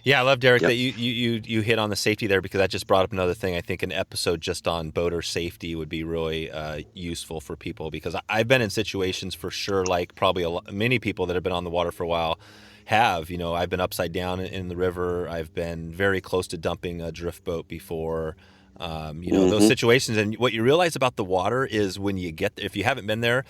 S2: Yeah, I love, Derek, that you hit on the safety there, because that just brought up another thing. I think an episode just on boater safety would be really useful for people, because I've been in situations for sure, like probably many people that have been on the water for a while have. I've been upside down in the river. I've been very close to dumping a drift boat before. Those situations. And what you realize about the water is when you get there, if you haven't been there,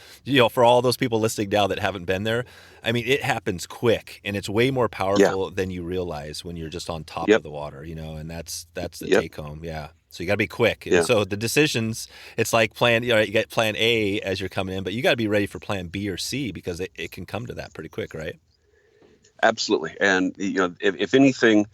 S2: for all those people listening now that haven't been there, I mean, it happens quick and it's way more powerful than you realize when you're just on top of the water, and that's the take home. Yeah. So you got to be quick. And so the decisions, it's like you get plan A as you're coming in, but you got to be ready for plan B or C because it can come to that pretty quick, right?
S1: Absolutely. And, if anything,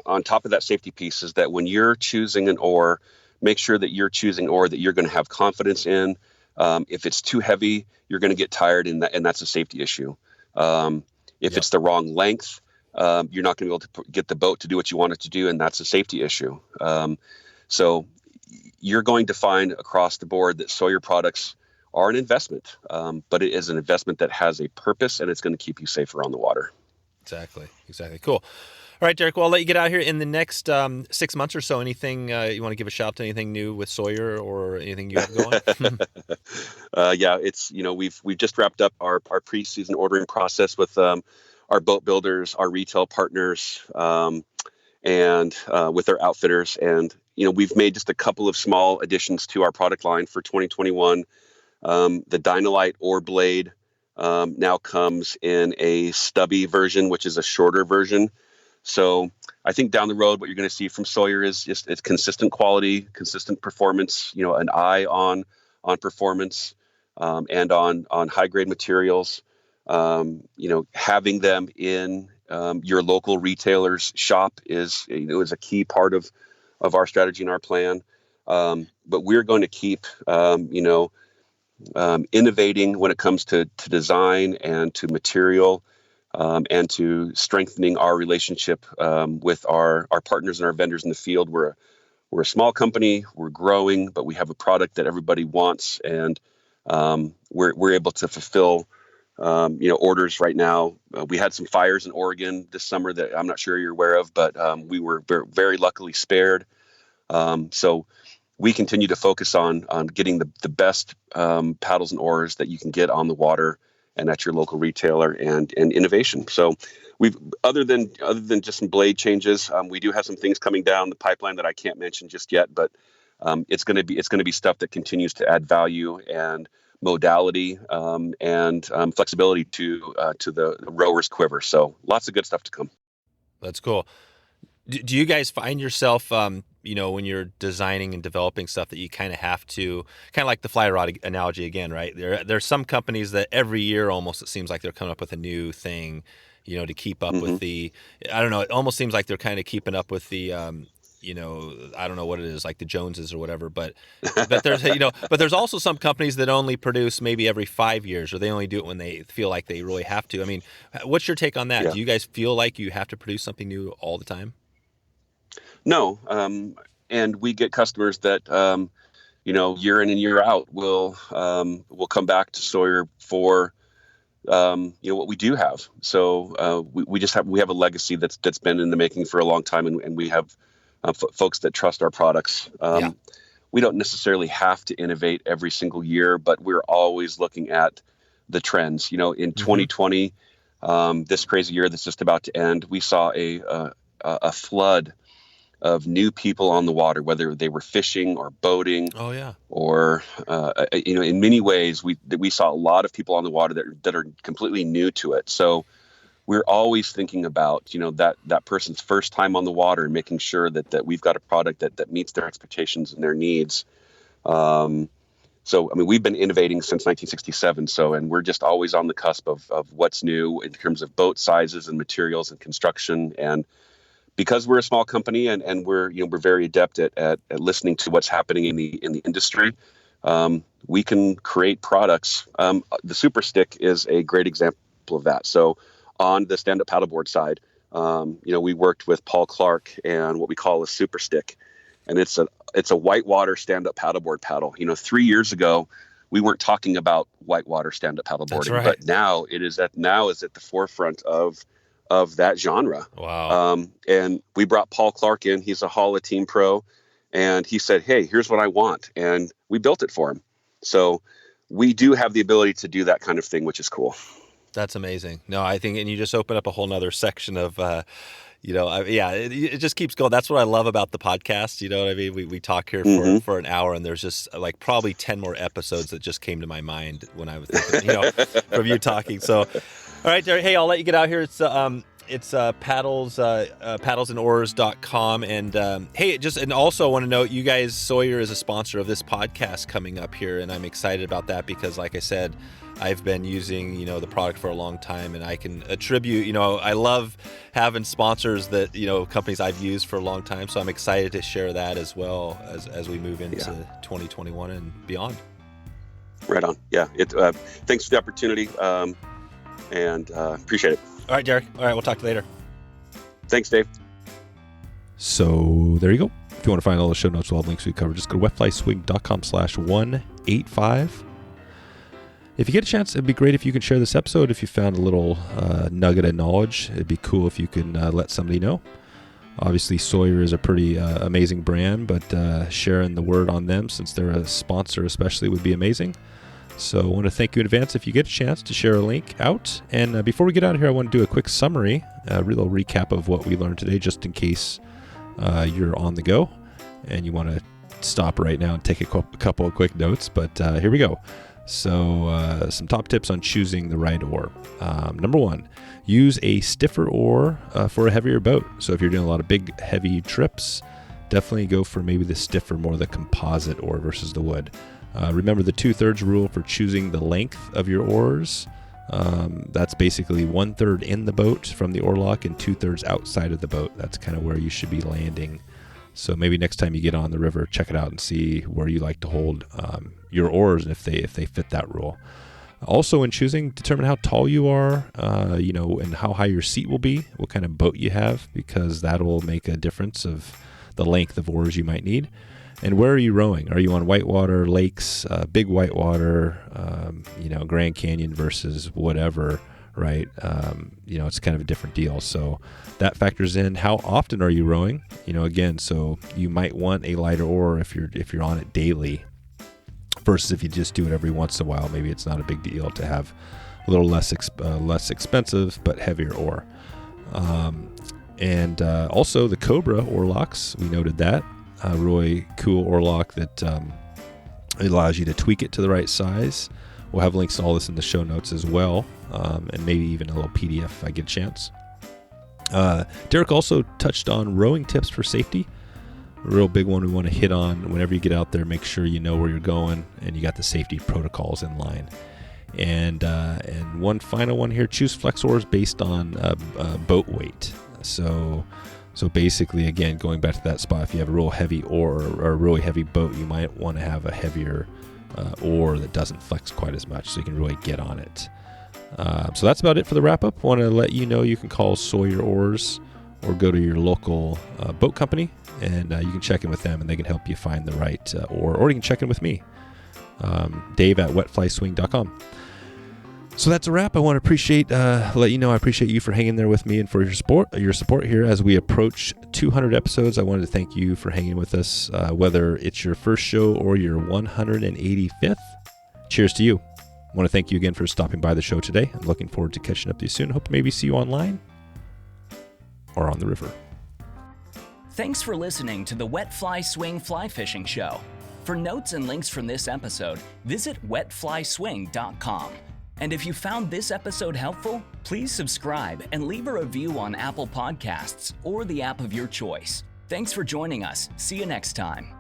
S1: on top of that safety piece is that when you're choosing an oar, make sure that you're choosing oar that you're going to have confidence in. If it's too heavy, you're going to get tired, and that's a safety issue. If it's the wrong length, you're not going to be able to get the boat to do what you want it to do, and that's a safety issue. So you're going to find across the board that Sawyer products are an investment, but it is an investment that has a purpose, and it's going to keep you safer on the water.
S2: Exactly. Cool. All right, Derek, well, I'll let you get out here in the next 6 months or so. Anything you want to give a shout out to, anything new with Sawyer or anything you have going?
S1: It's, we've just wrapped up our pre-season ordering process with our boat builders, our retail partners, and with our outfitters. And, we've made just a couple of small additions to our product line for 2021. The Dynalite oar blade now comes in a stubby version, which is a shorter version. So I think down the road, what you're going to see from Sawyer is just it's consistent quality, consistent performance, an eye on performance and on high grade materials. Having them in your local retailer's shop is a key part of our strategy and our plan. But we're going to keep innovating when it comes to design and to material. And to strengthening our relationship with our partners and our vendors in the field. We're a small company, we're growing, but we have a product that everybody wants, and we're able to fulfill orders right now. We had some fires in Oregon this summer that I'm not sure you're aware of, but we were very luckily spared. So we continue to focus on getting the best paddles and oars that you can get on the water and at your local retailer and innovation. So we've other than just some blade changes, we do have some things coming down the pipeline that I can't mention just yet, but it's going to be stuff that continues to add value and modality and flexibility to the rower's quiver. So lots of good stuff to come.
S2: That's cool. Do you guys find yourself, when you're designing and developing stuff that you kind of have to, kind of like the fly rod analogy again, right? There's some companies that every year almost it seems like they're coming up with a new thing, to keep up with the, I don't know, it almost seems like they're kind of keeping up with the, I don't know what it is, like the Joneses or whatever, but there's, but there's also some companies that only produce maybe every 5 years, or they only do it when they feel like they really have to. I mean, what's your take on that? Yeah. Do you guys feel like you have to produce something new all the time?
S1: No. And we get customers that, year in and year out will come back to Sawyer for, what we do have. So we have a legacy that's been in the making for a long time, and we have folks that trust our products. We don't necessarily have to innovate every single year, but we're always looking at the trends. In 2020, this crazy year that's just about to end, we saw a flood of new people on the water, whether they were fishing or boating. Oh yeah. Or in many ways we saw a lot of people on the water that are completely new to it. So we're always thinking about that person's first time on the water and making sure that we've got a product that meets their expectations and their needs. So we've been innovating since 1967. And we're just always on the cusp of what's new in terms of boat sizes and materials and construction. And because we're a small company and we're very adept at listening to what's happening in the industry, we can create products. The Super Stick is a great example of that. So on the stand-up paddleboard side, we worked with Paul Clark and what we call a Super Stick, and it's a whitewater stand-up paddleboard paddle. 3 years ago, we weren't talking about whitewater stand-up paddleboarding, right. But now it is at the forefront of that genre. Wow. And we brought Paul Clark in. He's a Hall of Team Pro, and he said, "Hey, here's what I want," and we built it for him. So we do have the ability to do that kind of thing, which is cool.
S2: That's amazing. No, I think, and you just open up a whole nother section of, it just keeps going. That's what I love about the podcast. You know what I mean? We talk here for an hour, and there's just like probably 10 more episodes that just came to my mind when I was thinking, from you talking. So, all right, Derek, hey, I'll let you get out here. It's paddlesandoars.com. And hey, and also I want to note, you guys, Sawyer is a sponsor of this podcast coming up here, and I'm excited about that because, like I said, I've been using, the product for a long time, and I can attribute, I love having sponsors that, companies I've used for a long time. So I'm excited to share that as well as we move into 2021 and beyond.
S1: Right on. Yeah. Thanks for the opportunity. And appreciate it.
S2: All right, Derek. All right. We'll talk to you later.
S1: Thanks, Dave.
S2: So there you go. If you want to find all the show notes, all the links we covered, just go to wetflyswing.com/185. If you get a chance, it'd be great if you could share this episode. If you found a little nugget of knowledge, it'd be cool if you can let somebody know. Obviously, Sawyer is a pretty amazing brand, but sharing the word on them, since they're a sponsor especially, would be amazing. So I want to thank you in advance if you get a chance to share a link out. And before we get out of here, I want to do a quick summary, a real recap of what we learned today, just in case you're on the go and you want to stop right now and take a couple of quick notes. But here we go. So some top tips on choosing the right oar. Number one, use a stiffer oar for a heavier boat. So if you're doing a lot of big, heavy trips, definitely go for maybe the stiffer, more the composite oar versus the wood. Remember the 2/3 rule for choosing the length of your oars. That's basically 1/3 in the boat from the oar lock and 2/3 outside of the boat. That's kind of where you should be landing. So maybe next time you get on the river, check it out and see where you like to hold your oars and if they fit that rule. Also, in choosing, determine how tall you are, and how high your seat will be, what kind of boat you have, because that will make a difference of the length of oars you might need. And where are you rowing? Are you on whitewater, lakes, big whitewater, Grand Canyon versus whatever, right? It's kind of a different deal. So that factors in. How often are you rowing? Again, so you might want a lighter oar if you're on it daily, versus if you just do it every once in a while. Maybe it's not a big deal to have a little less expensive but heavier oar. And also the Cobra oar locks, we noted that. Really cool oar lock that it allows you to tweak it to the right size. We'll have links to all this in the show notes as well, and maybe even a little PDF if I get a chance. Derek also touched on rowing tips for safety. A real big one we want to hit on. Whenever you get out there, make sure you know where you're going and you got the safety protocols in line. And one final one here, choose flex oars based on boat weight. So basically, again, going back to that spot, if you have a real heavy oar or a really heavy boat, you might want to have a heavier oar that doesn't flex quite as much, so you can really get on it. So that's about it for the wrap-up. I want to let you know you can call Sawyer Oars or go to your local boat company, and you can check in with them, and they can help you find the right oar, or you can check in with me, Dave at wetflyswing.com. So that's a wrap. I want to let you know I appreciate you for hanging there with me and for your support here as we approach 200 episodes. I wanted to thank you for hanging with us, whether it's your first show or your 185th. Cheers to you. I want to thank you again for stopping by the show today. I'm looking forward to catching up with you soon. Hope to maybe see you online or on the river.
S4: Thanks for listening to the Wet Fly Swing Fly Fishing Show. For notes and links from this episode, visit wetflyswing.com. And if you found this episode helpful, please subscribe and leave a review on Apple Podcasts or the app of your choice. Thanks for joining us. See you next time.